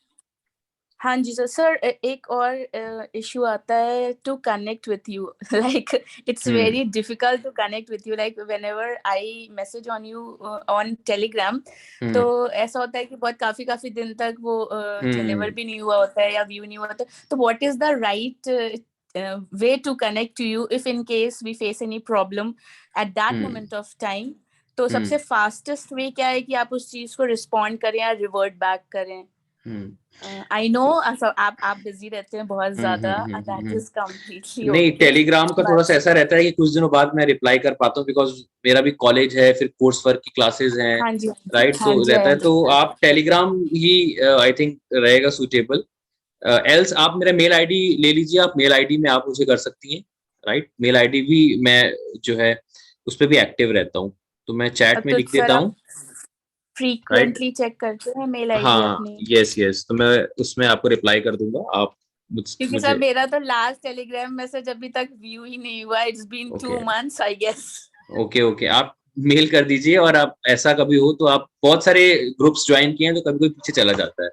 हाँ जी सर, एक और इशू आता है to connect with you, like it's very difficult to connect with you, like whenever I message on you on Telegram, तो ऐसा होता है कि बहुत काफी दिन तक वो डिलीवर भी नहीं हुआ होता है या व्यू नहीं हुआ होता। तो what is the right way to connect to you if in case we face any problem at that moment of time? तो सबसे फास्टेस्ट वे क्या है कि आप उस चीज को रिस्पॉन्ड करें या रिवर्ट बैक करें? आई नो आप बिजी रहते हैं बहुत ज्यादा, दैट इज कम्प्लीटली नहीं, ओके। टेलीग्राम का थोड़ा सा ऐसा रहता है कि कुछ दिनों बाद मैं रिप्लाई कर पाता हूँ, बिकॉज मेरा भी कॉलेज है, फिर कोर्स वर्क की क्लासेस हैं, हाँ जी राइट, हाँ तो जी, रहता है, तो आप टेलीग्राम ही आई थिंक रहेगा सुटेबल। एल्स आप मेरा मेल आईडी ले लीजिए, आप मेल आईडी में आप मुझे कर सकती हैं, राइट, मेल आईडी भी मैं जो है उस पर भी एक्टिव रहता हूँ, तो मैं चैट में तो लिख सर देता आप हूँ, राइट। फ्रीक्वेंटली चेक करते हैं मेल आईडी हाँ, अपनी? यस, तो मैं उसमें आपको रिप्लाई कर दूंगा, आप क्योंकि सर मुझे, मेरा तो लास्ट टेलीग्राम मैसेज अभी तक व्यू ही नहीं हुआ, it's been 2 months I guess. Okay, आप मेल कर दीजिए, और आप ऐसा कभी हो तो आप बहुत सारे ग्रुप्स ज्वाइन किए हैं तो कभी कोई पीछे चला जाता है,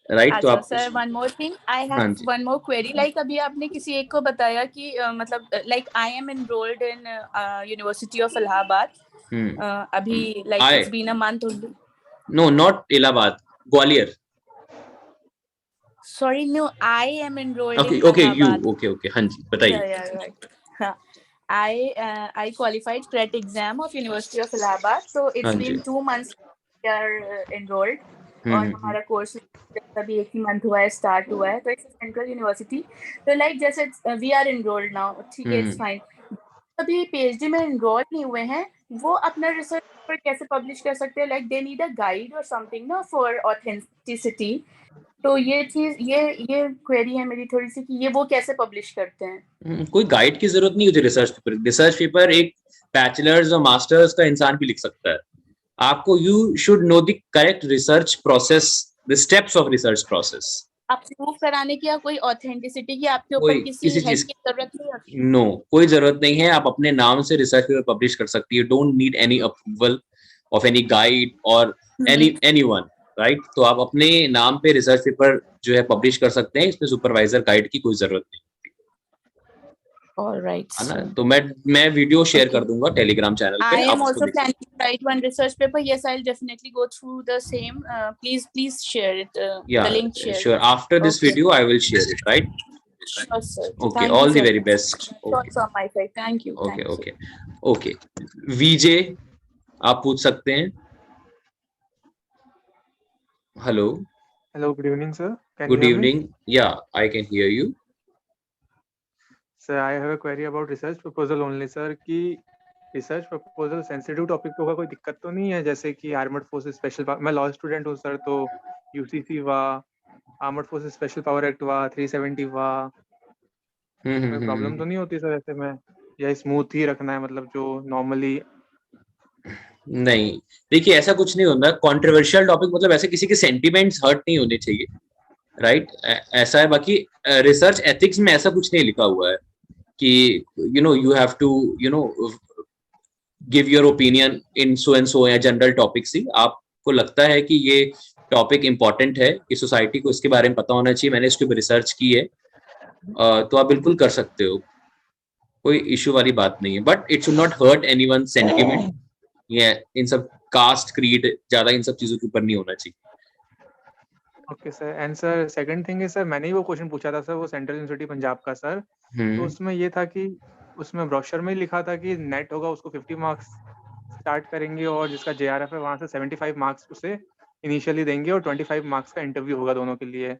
राइट, तो अच्छा आप sir, one more thing, I हाँ हैव जी, वन मोर क्वेरी। लाइक अभी आपने किसी एक को बताया कि मतलब like I am enrolled in university of Allahabad अभी, like it's been a month only. No, not Allahabad, Gwalior. Sorry, no, I am enrolled in okay, you, Allahabad. Okay, हाँ जी, बताइए। Yeah, right. हाँ, I qualified CRET exam of University of Allahabad. So हाँ it's ji, been 2 months we are enrolled. और हमारा कोर्स अभी 1 ही मंथ हुआ है, स्टार्ट हुआ है, तो इट्स सेंट्रल यूनिवर्सिटी। तो लाइक जैसे वी आर एनरोल्ड नाउ, ठीक है, इट्स फाइन। अभी पीएचडी में एनरोल नहीं हुए हैं, वो अपना रिसर्च पेपर कैसे पब्लिश कर सकते हैं? Like they need a guide और समथिंग ना फॉर ऑथेंटिसिटी। तो ये चीज, ये क्वेरी है मेरी थोड़ी सी कि ये वो कैसे पब्लिश करते हैं? कोई गाइड की जरूरत नहीं होती रिसर्च पेपर एक बैचलर्स और मास्टर्स का इंसान भी लिख सकता है। आपको you should know the correct research process, the steps of research process. आप प्रूव कराने की या कोई ऑथेंटिसिटी की आपके ऊपर कोई किसी किसी हेल्प चीज की जरूरत नहीं होती? नो, कोई जरूरत नहीं है, आप अपने नाम से रिसर्च पेपर पब्लिश कर सकती है, don't need any approval of any guide और एनीवन, राइट। तो आप अपने नाम पे रिसर्च पेपर जो है पब्लिश कर सकते हैं, इसमें सुपरवाइजर गाइड की कोई जरूरत नहीं, Alright, है ना। sir. तो मैं वीडियो शेयर कर Okay. दूंगा टेलीग्राम चैनल पे, I आप am उसको also देख planning सकते to write one research paper. Yes, I'll definitely go through the same. Please share it. हैं। The link share. Sure, after this Okay. Video I will share it, right. Sure, sir. Okay, Thank you all the so very much. Best. That's all on my side. Thank you. Okay, Thank you. Okay, VJ आप पूछ सकते हैं। Hello, Hello, good evening, sir. Can good you hear me? Evening, yeah I can hear you. Sir, I have a query about research proposal only, sir. कि रिसर्च प्रपोजल सेंसिटिव टॉपिक पे होगा, कोई दिक्कत तो नहीं है? जैसे कि आर्मर्ड फोर्सेस स्पेशल, मैं लॉ स्टूडेंट हूँ सर, तो यूसीसी हुआ, armoured forces special power act हुआ, 370 हुआ, कोई प्रॉब्लम तो नहीं होती सर ऐसे में, या स्मूथ ही रखना है, मतलब जो नॉर्मली? नहीं, देखिए ऐसा कुछ नहीं होता, कंट्रोवर्शियल टॉपिक मतलब ऐसे किसी के सेंटिमेंट्स हर्ट नहीं होने चाहिए, राइट, ऐसा है। बाकी रिसर्च एथिक्स में ऐसा कुछ नहीं लिखा हुआ है कि you have to give your opinion in so and so, या जनरल टॉपिक्स ही आपको लगता है कि ये टॉपिक इंपॉर्टेंट है कि सोसाइटी को इसके बारे में पता होना चाहिए, मैंने इसके ऊपर रिसर्च की है, तो आप बिल्कुल कर सकते हो, कोई इश्यू वाली बात नहीं है। But it should not hurt anyone sentiment, ये इन सब कास्ट क्रीड ज्यादा इन सब चीजों के ऊपर नहीं होना चाहिए। Okay sir. And sir second thing है सर, मैंने ही वो क्वेश्चन पूछा था सर, वो सेंट्रल यूनिवर्सिटी पंजाब का सर, तो उसमें ये था कि उसमें ब्रोशर में ही लिखा था कि नेट होगा उसको 50 मार्क्स स्टार्ट करेंगे, और जिसका जेआरएफ है वहां से 75 मार्क्स उसे इनिशियली देंगे, और 25 मार्क्स का इंटरव्यू होगा दोनों के लिए।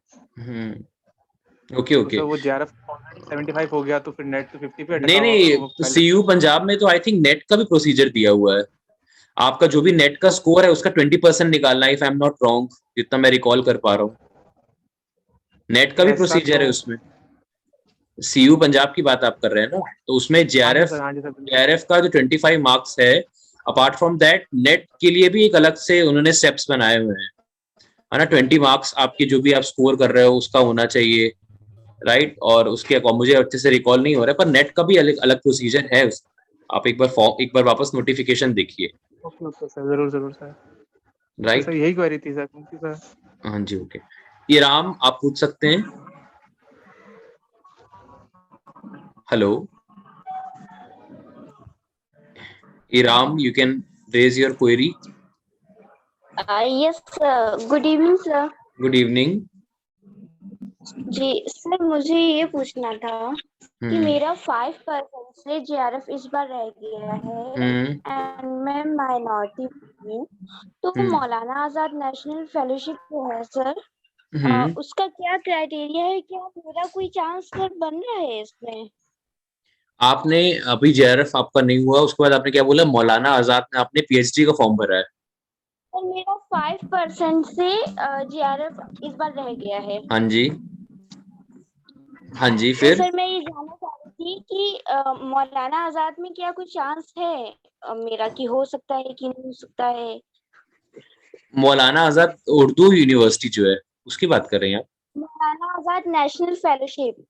ओके, तो सर वो जेआरएफ 75 हो गया, तो फिर नेट तो 50 पे अटका। नहीं, सीयू पंजाब में तो आई थिंक नेट का भी प्रोसीजर दिया हुआ है, आपका जो भी नेट का स्कोर है उसका 20% निकालना है, if I am not wrong, जितना मैं रिकॉल कर पा रहा हूँ, नेट का भी प्रोसीजर है उसमें। सीयू पंजाब की बात आप कर रहे हैं ना, तो उसमें जेआरएफ का जो 25 मार्क्स है, अपार्ट फ्रॉम दैट नेट के लिए भी एक अलग से उन्होंने स्टेप्स बनाए हुए हैं, है ना। 20 मार्क्स आपके जो भी आप स्कोर कर रहे हो उसका होना चाहिए, राइट, और उसके मुझे अच्छे से रिकॉल नहीं हो रहा है, पर नेट का भी अलग प्रोसीजर है उसका, आप एक बार वापस नोटिफिकेशन देखिए। ओके सर, जरूर सर, राइट सर, यही क्वेरी थी सर, थैंक यू सर। हाँ जी, ओके। ये राम आप पूछ सकते हैं। Hello Iram, you can raise your query. Yes, sir. Good evening, sir. Good evening. Ji sir, मुझे ये पूछना था कि मेरा 5% से जेआरएफ इस बार रह गया है, एंड मैं माइनॉरिटी हूँ, तो मौलाना आजाद नेशनल फेलोशिप जो है सर, उसका क्या क्राइटेरिया है, क्या मेरा कोई चांस बन रहा है इसमें? आपने अभी जेआरएफ आपका नहीं हुआ, उसके बाद आपने क्या बोला, मौलाना आजाद में आपने पीएचडी का फॉर्म भरा है? और मेरा 5% से जीआरएफ इस बार रह गया है। हाँ जी, हाँ जी, तो फिर सर मैं ये जानना चाह रही थी कि मौलाना आजाद में क्या कुछ चांस है मेरा कि हो सकता है कि नहीं हो सकता है? मौलाना आजाद उर्दू यूनिवर्सिटी जो है उसकी बात कर रहे हैं आप? Maulana Azad national fellowship.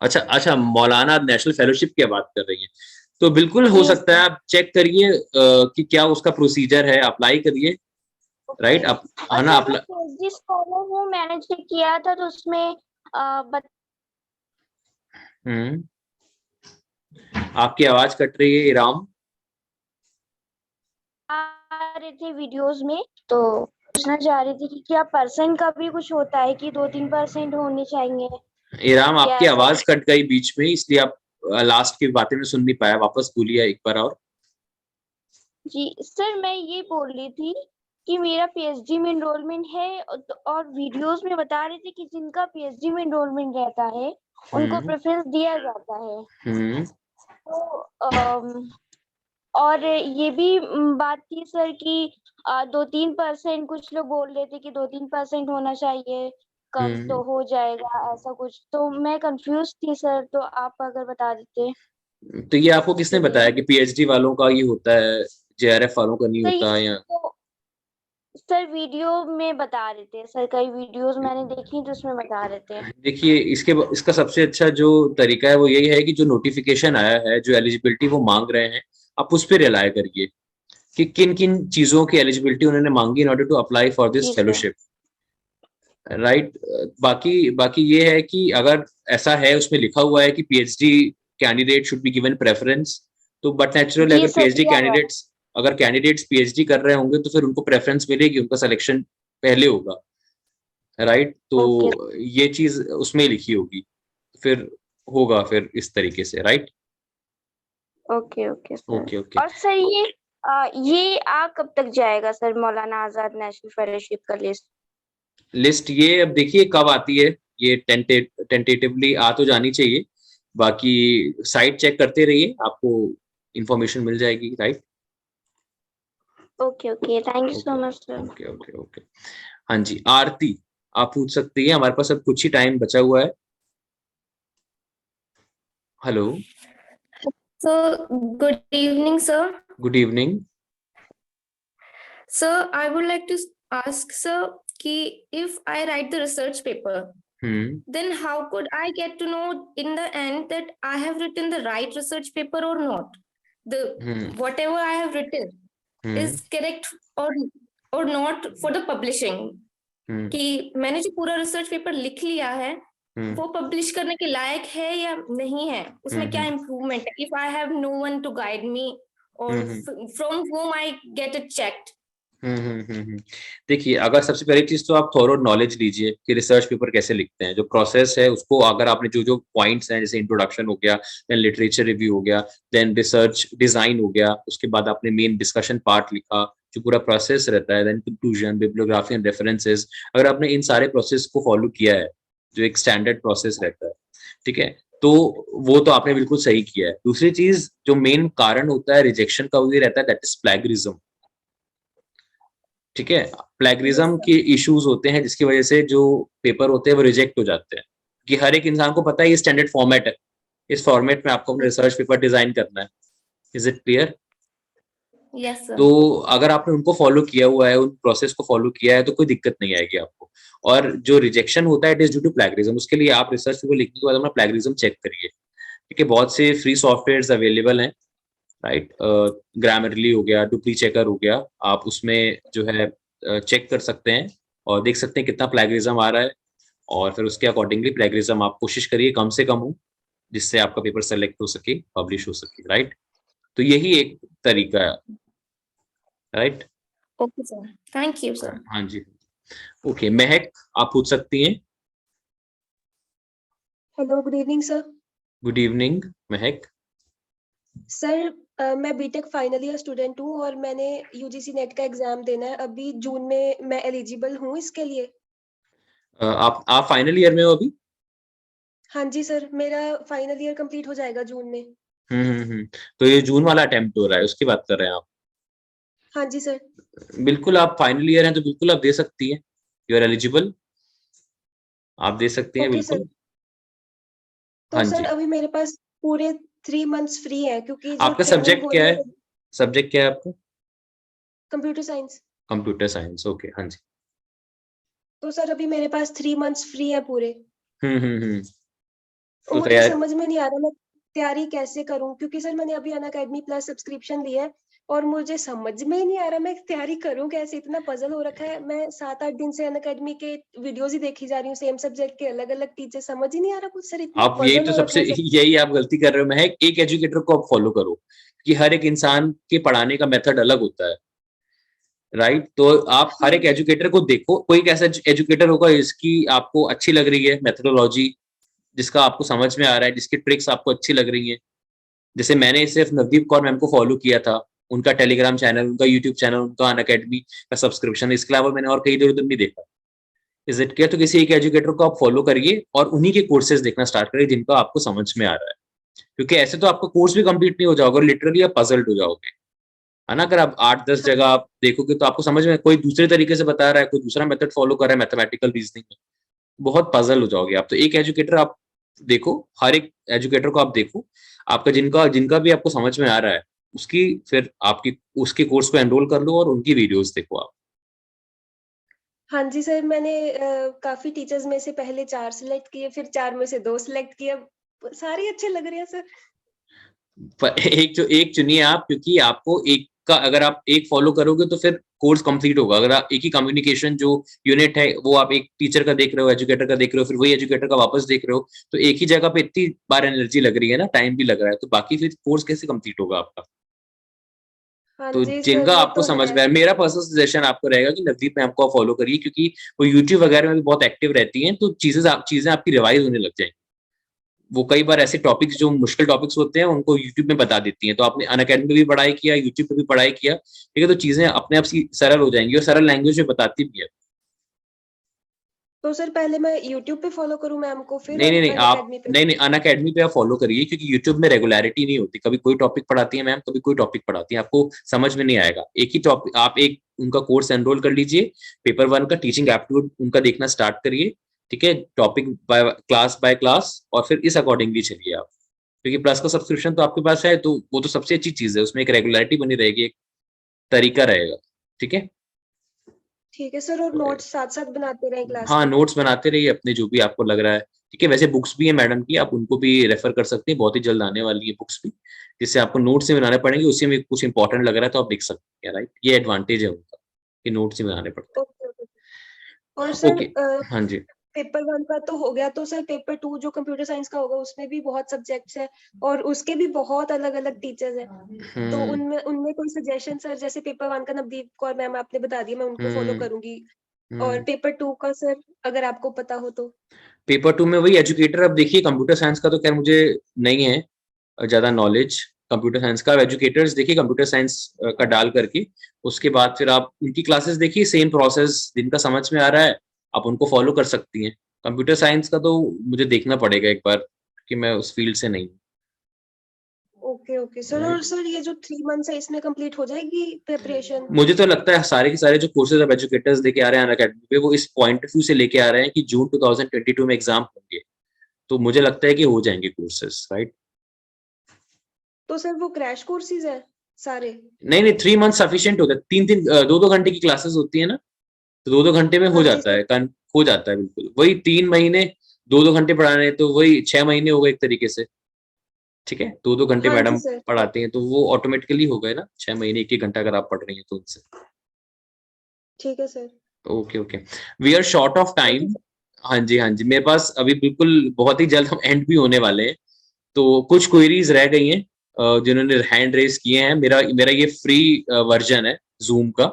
अच्छा अच्छा, मौलाना नेशनल फेलोशिप की बात कर रही हैं, तो बिल्कुल हो जी सकता है। सर। आप चेक करिए कि क्या उसका प्रोसीजर है, अप्लाई करिए, राइट? आप और है ना, सर मैं पीएचडी स्कॉलर हूँ, मैंने चेक किया था तो उसमें आपकी आवाज कट रही है इराम। आ रहे थे वीडियोस में, तो पूछना चाह रही थी कि क्या परसेंट का भी कुछ होता है कि 2-3% होने चाहिए? इराम, क्या आपकी ऐसा आवाज कट गई बीच में, इसलिए आप लास्ट की बातें में सुन नहीं पाया, वापस बोलिए एक बार और। जी सर, मैं ये बोल रही थी कि मेरा पीएचडी में एनरोलमेंट है और वीडियोस में बता रहे थे कि जिनका पीएचडी में एनरोलमेंट रहता है उनको प्रेफरेंस दिया जाता है। तो और ये भी बात थी सर कि 2-3% कुछ लोग बोल रहे थे कि 2-3% होना चाहिए, कम तो हो जाएगा, ऐसा कुछ। तो मैं कंफ्यूज थी सर, तो आप अगर बता देते। तो ये आपको किसने बताया कि पीएचडी वालों का ये होता है, जेआरएफ वालों का नहीं होता है? या तो सर वीडियो में बता रहे थे सर, कई वीडियोस मैंने देखी तो उसमें बता रहे थे। देखिए, इसका सबसे अच्छा जो तरीका है वो यही है कि जो नोटिफिकेशन आया है, जो एलिजिबिलिटी वो मांग रहे हैं, आप उस पर रिलाय करिए कि किन किन चीजों की एलिजिबिलिटी उन्होंने मांगी in order to apply for this fellowship, right? बाकी बाकी ये है कि अगर ऐसा है, उसमें लिखा हुआ है कि PhD candidate should be given preference, तो बट नेचुरल अगर कैंडिडेट्स पीएचडी कर रहे होंगे तो फिर उनको प्रेफरेंस मिलेगी, उनका सिलेक्शन पहले होगा, राइट? तो ये चीज उसमें लिखी होगी, फिर होगा फिर इस तरीके से, right? Okay okay sir. Okay okay. और सर ये कब तक जाएगा sir, Maulana Azad national fellowship का लिस्ट ये अब देखिए कब आती है, ये टेंटेटिवली आ तो जानी चाहिए, बाकी साइट चेक करते रहिए, आपको इंफॉर्मेशन मिल जाएगी, right? Okay okay, thank you so much sir. Okay okay okay. हाँ जी, आरती आप पूछ सकती है, हमारे पास अब कुछ ही टाइम बचा हुआ है। Hello sir, good evening sir. Good evening. Sir, I would like to ask sir कि if I write the research paper, then how could I get to know in the end that I have written the right research paper or not? Whatever I have written is correct or not for the publishing? कि मैंने जो पूरा रिसर्च पेपर लिख लिया है वो पब्लिश करने के लायक है या नहीं है, उसमें क्या इम्प्रूवमेंट है, if I have no one to guide me और from home I get it checked. देखिए, अगर सबसे पहली चीज तो आप थोरो नॉलेज लीजिए कि रिसर्च पेपर कैसे लिखते हैं, जो प्रोसेस है उसको, अगर आपने जो जो पॉइंट्स हैं, जैसे इंट्रोडक्शन हो गया, देन लिटरेचर रिव्यू हो गया, देन रिसर्च डिजाइन हो गया, उसके बाद आपने मेन डिस्कशन पार्ट लिखा, जो पूरा प्रोसेस रहता है, then conclusion, bibliography and references, अगर आपने इन सारे प्रोसेस को फॉलो किया है, जो एक स्टैंडर्ड प्रोसेस रहता है, ठीक है, तो वो तो आपने बिल्कुल सही किया है। दूसरी चीज, जो मेन कारण होता है रिजेक्शन का, वो ये रहता है, दैट इज प्लेगरिज्म, ठीक है? प्लेगरिज्म के इश्यूज होते हैं जिसकी वजह से जो पेपर होते हैं वो रिजेक्ट हो जाते हैं, कि हर एक इंसान को पता है ये स्टैंडर्ड फॉर्मेट है, इस फॉर्मेट में आपको अपना रिसर्च पेपर डिजाइन करना है। Is it clear? Yes sir. तो अगर आपने उनको फॉलो किया हुआ है, उन प्रोसेस को फॉलो किया है, तो कोई दिक्कत नहीं आएगी आपको। और जो रिजेक्शन होता है it is due to plagiarism, उसके लिए आप रिसर्च पेपर लिखने के बाद अपना प्लेगरिज्म चेक करिए, ठीक है? बहुत से फ्री सॉफ्टवेयर अवेलेबल हैं, राइट? ग्रामरली हो गया, डुप्ली चेकर हो गया, आप उसमें जो है चेक कर सकते हैं और देख सकते हैं कितना प्लेगरिज्म आ रहा है, और फिर उसके अकॉर्डिंगली प्लेगरिज्म आप कोशिश करिए कम से कम हो, जिससे आपका पेपर सेलेक्ट हो सके, पब्लिश हो सके, राइट? तो यही एक तरीका है, right? Okay sir, thank you sir. हाँ जी, ओके। महक आप पूछ सकती हैं। Hello, good evening sir. Good evening महक। सर, मैं बीटेक फाइनल ईयर स्टूडेंट हूँ और मैंने यूजीसी नेट का एग्जाम देना है अभी जून में। मैं एलिजिबल हूँ इसके लिए? आप फाइनल ईयर में हो अभी? हाँ जी सर, मेरा फाइनल ईयर कंप्लीट हो जाएगा जून में। तो ये जून वाला अटेम्प्ट हो रहा है, उसकी बात कर रहे हैं आप? हाँ जी सर। बिल्कुल, आप फाइनल ईयर हैं तो बिल्कुल आप दे सकती हैं, यू आर एलिजिबल, आप दे सकती हैं ओके सर। बिल्कुल। तो हाँ सर जी, अभी मेरे पास पूरे 3 मंथ्स फ्री है क्योंकि जो आपका ट्रेनिंग सब्जेक्ट हो क्या रही है? है सब्जेक्ट क्या है आपका? Computer science. Computer science, okay, हाँ जी। तो सर अभी मेरे पास 3 मंथ्स फ्री है पूरे। हम्म। तो तो मुझे तैयार, समझ में नहीं आ रहा मैं तैयारी कैसे करूं क्योंकि सर मैंने अभी अनअकैडमी प्लस सब्सक्रिप्शन लिया है और मुझे समझ में ही नहीं आ रहा मैं तैयारी करूं कैसे, इतना पजल हो रखा है। मैं 7-8 दिन से अनअकैडमी के वीडियोस ही देखी जा रही हूँ, सेम सब्जेक्ट के अलग अलग टीचर, समझ ही नहीं आ रहा कुछ सर, इतना आप यही पजल तो हो रखा सबसे है सर। यही आप गलती कर रहे हो। मैं एक एजुकेटर को आप फॉलो करो कि हर एक इंसान के पढ़ाने का मेथड अलग होता है, राइट? तो आप हर एक एजुकेटर को देखो, कोई एक ऐसा एजुकेटर होगा जिसकी आपको अच्छी लग रही है मेथोडोलॉजी, जिसका आपको समझ में आ रहा है, जिसकी ट्रिक्स आपको अच्छी लग रही हैं। जैसे मैंने सिर्फ नवदीप कौर मैम को फॉलो किया था, उनका टेलीग्राम चैनल, उनका यूट्यूब चैनल, उनका अनअकैडमी का सब्सक्रिप्शन, इसके अलावा मैंने और कहीं इधर उधर नहीं देखा। Is it clear? तो किसी एक एजुकेटर को आप फॉलो करिए और उन्हीं के कोर्सेज देखना स्टार्ट करिए जिनका आपको समझ में आ रहा है, क्योंकि ऐसे तो आपका कोर्स भी कंप्लीट नहीं हो जाओगे और लिटरली आप पजल्ड हो जाओगे, है ना? अगर आप 8-10 जगह आप देखोगे तो आपको समझ में कोई दूसरे तरीके से बता रहा है, कोई दूसरा मेथड फॉलो कर रहा है मैथमेटिकल रीजनिंग में, बहुत पजल हो जाओगे आप। तो एक एजुकेटर आप देखो, हर एक एजुकेटर को आप देखो, आपका जिनका जिनका भी आपको समझ में आ रहा है उसकी फिर आपकी उसके कोर्स को एनरोल कर लो और उनकी वीडियोस देखो आप। हाँ जी सर, मैंने काफी टीचर्स में से पहले 4 सिलेक्ट किए, फिर 4 में से 2 सिलेक्ट किए, सारे अच्छे लग रहे हैं सर। एक चुनिए आप, क्योंकि आपको एक का अगर आप एक फॉलो करोगे तो फिर कोर्स कंप्लीट होगा। अगर आप एक ही कम्युनिकेशन जो यूनिट है वो आप एक टीचर का देख रहे हो, एजुकेटर का देख रहे हो, फिर वही एजुकेटर का वापस देख रहे हो, तो एक ही जगह पे इतनी बार एनर्जी लग रही है ना, टाइम भी लग रहा है, तो बाकी फिर कोर्स कैसे कंप्लीट होगा आपका? हाँ तो जी सर, जिनका वो आपको तो समझ है। में आए, मेरा पर्सनल सजेशन आपको रहेगा कि नवदीप मैम को फॉलो करिए, क्योंकि वो यूट्यूब वगैरह में भी बहुत एक्टिव रहती हैं, तो चीजें आपकी रिवाइज होने लग जाएंगी। वो कई बार ऐसे टॉपिक्स जो मुश्किल टॉपिक्स होते हैं उनको यूट्यूब में बता देती हैं, तो आपने अनअकैडमी में भी पढ़ाई किया, यूट्यूब पे भी पढ़ाई किया, ठीक है, तो चीजें अपने आप सरल हो जाएंगी और सरल लैंग्वेज में बताती भी है। तो सर पहले मैं यूट्यूब पे फॉलो करूं मैम को, फिर नहीं, आप अनअकैडमी पे? नहीं, अनअकैडमी पे आप फॉलो करिए, क्योंकि यूट्यूब में रेगुलरिटी नहीं होती, कभी कोई टॉपिक पढ़ाती है मैम, कभी कोई टॉपिक पढ़ाती है, आपको समझ में नहीं आएगा। एक ही टॉपिक आप एक उनका कोर्स एनरोल कर लीजिए, पेपर 1 का टीचिंग एप्टीट्यूड उनका देखना स्टार्ट करिए, ठीक है, टॉपिक बाय क्लास, और फिर इस अकॉर्डिंगली चलिए आप, क्योंकि प्लस का सब्सक्रिप्शन तो आपके पास है, तो वो तो सबसे अच्छी चीज है, उसमें एक रेगुलरिटी बनी रहेगी, एक तरीका रहेगा, ठीक है। ठीक है सर, और नोट्स साथ साथ बनाते रहें क्लास हाँ, के? नोट्स बनाते रहिए अपने, जो भी आपको लग रहा है, ठीक है। वैसे बुक्स भी है मैडम की, आप उनको भी रेफर कर सकते हैं, बहुत ही जल्द आने वाली है बुक्स भी, जिससे आपको नोट्स ही बनाने पड़ेंगे, उसी में कुछ इंपॉर्टेंट लग रहा है तो आप लिख सकते हैं, राइट? ये एडवांटेज है उनका कि नोट्स ही बनाने पड़ते ओके ओके। और हैं। सर ओके, हाँ जी। पेपर 1 का तो हो गया, तो सर पेपर 2 जो कंप्यूटर साइंस का होगा उसमें भी बहुत सब्जेक्ट्स है और उसके भी बहुत अलग अलग टीचर्स हैं, तो उनमें उनमें कोई सजेशन सर? जैसे पेपर 1 का नवदीप कौर मैम आपने बता दिया, मैं उनको फॉलो करूंगी, और पेपर 2 का सर अगर आपको पता हो तो? पेपर 2 में वही एजुकेटर, अब देखिए कंप्यूटर साइंस का तो खैर मुझे नहीं है ज्यादा नॉलेज कंप्यूटर साइंस का, एजुकेटर्स देखिए कंप्यूटर साइंस का डाल करके, उसके बाद फिर आप उनकी क्लासेस देखिए, सेम प्रोसेस, जिनका समझ में आ रहा है आप उनको फॉलो कर सकती हैं। कंप्यूटर साइंस का तो मुझे देखना पड़ेगा एक बार, कि मैं उस फील्ड से नहीं हूँ, ओके ओके सर। और राइट? सर ये जो 3 मंथ्स है इसमें कंप्लीट हो जाएगी प्रिपरेशन? मुझे तो लगता है सारे के सारे जो कोर्सेज अब एजुकेटर्स लेके आ रहे हैं अनअकैडमी पे, वो इस पॉइंट ऑफ व्यू से लेके आ रहे हैं कि जून 2022 में एग्जाम होंगे, तो मुझे लगता है कि हो जाएंगे कोर्सेज, राइट? तो सर वो क्रैश कोर्सेज है सारे? नहीं, 3 मंथ सफिशिएंट होता है, 3-2 घंटे की क्लासेस होती है ना, तो 2-2 घंटे में हो हाँ जी जाता सर। है, हो जाता है बिल्कुल। वही 3 महीने 2-2 घंटे पढ़ाने, तो वही 6 महीने हो गए एक तरीके से, ठीक है। 2-2 घंटे हाँ जी मैडम सर। पढ़ाते हैं, तो वो ऑटोमेटिकली हो गए ना 6 महीने, 1-1 घंटा अगर आप पढ़ रही हैं तो उनसे। ठीक है sir. Okay, we are short of okay time. Sir. हाँ जी, हाँ जी, मेरे पास अभी बिल्कुल बहुत ही जल्द हम एंड भी होने वाले हैं, तो कुछ क्वेरीज रह गई हैं, जिन्होंने हैंड रेज किए हैं। मेरा मेरा ये फ्री वर्जन है जूम का,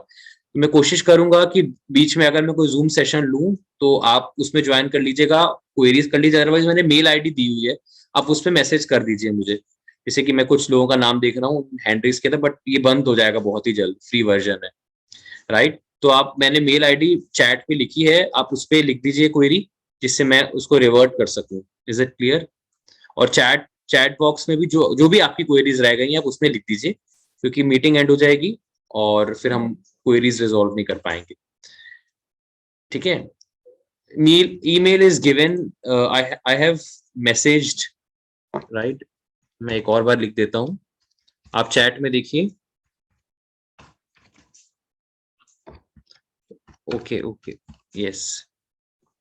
तो मैं कोशिश करूंगा कि बीच में अगर मैं कोई जूम सेशन लूं तो आप उसमें ज्वाइन कर लीजिएगा, क्वेरीज कर लीजिए, अदरवाइज मैंने मेल आईडी दी हुई है, आप उस पर मैसेज कर दीजिए मुझे। जैसे कि मैं कुछ लोगों का नाम देख रहा हूँ हैंड रेज किया था, बट ये बंद हो जाएगा बहुत ही जल्द, फ्री वर्जन है, राइट? तो आप, मैंने मेल आईडी चैट पे लिखी है, आप उस पर लिख दीजिए क्वेरी, जिससे मैं उसको रिवर्ट कर सकूं। Is it clear? और चैट बॉक्स में भी जो भी आपकी क्वेरीज रह गई हैं आप उसमें लिख दीजिए, क्योंकि मीटिंग एंड हो जाएगी और फिर हम क्वेरीज रिजॉल्व नहीं कर पाएंगे। ठीक है? Email is given, I have messaged, right? मैं एक और बार लिख देता हूं, आप चैट में देखिए। ओके ओके, यस,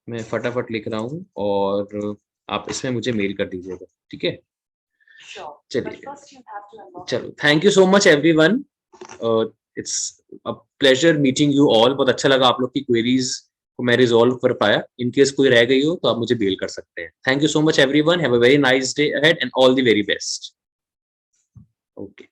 मैं फटाफट लिख रहा हूँ और आप इसमें मुझे मेल कर दीजिएगा। ठीक है? चलिए, चलो, thank you so much everyone, it's a pleasure meeting you all. बहुत अच्छा लगा आप लोग की क्वेरीज को मैं रिजॉल्व कर पाया। इन केस कोई रह गई हो तो आप मुझे मेल कर सकते हैं। Thank you so much everyone, have a very nice day ahead and all the very best. Okay.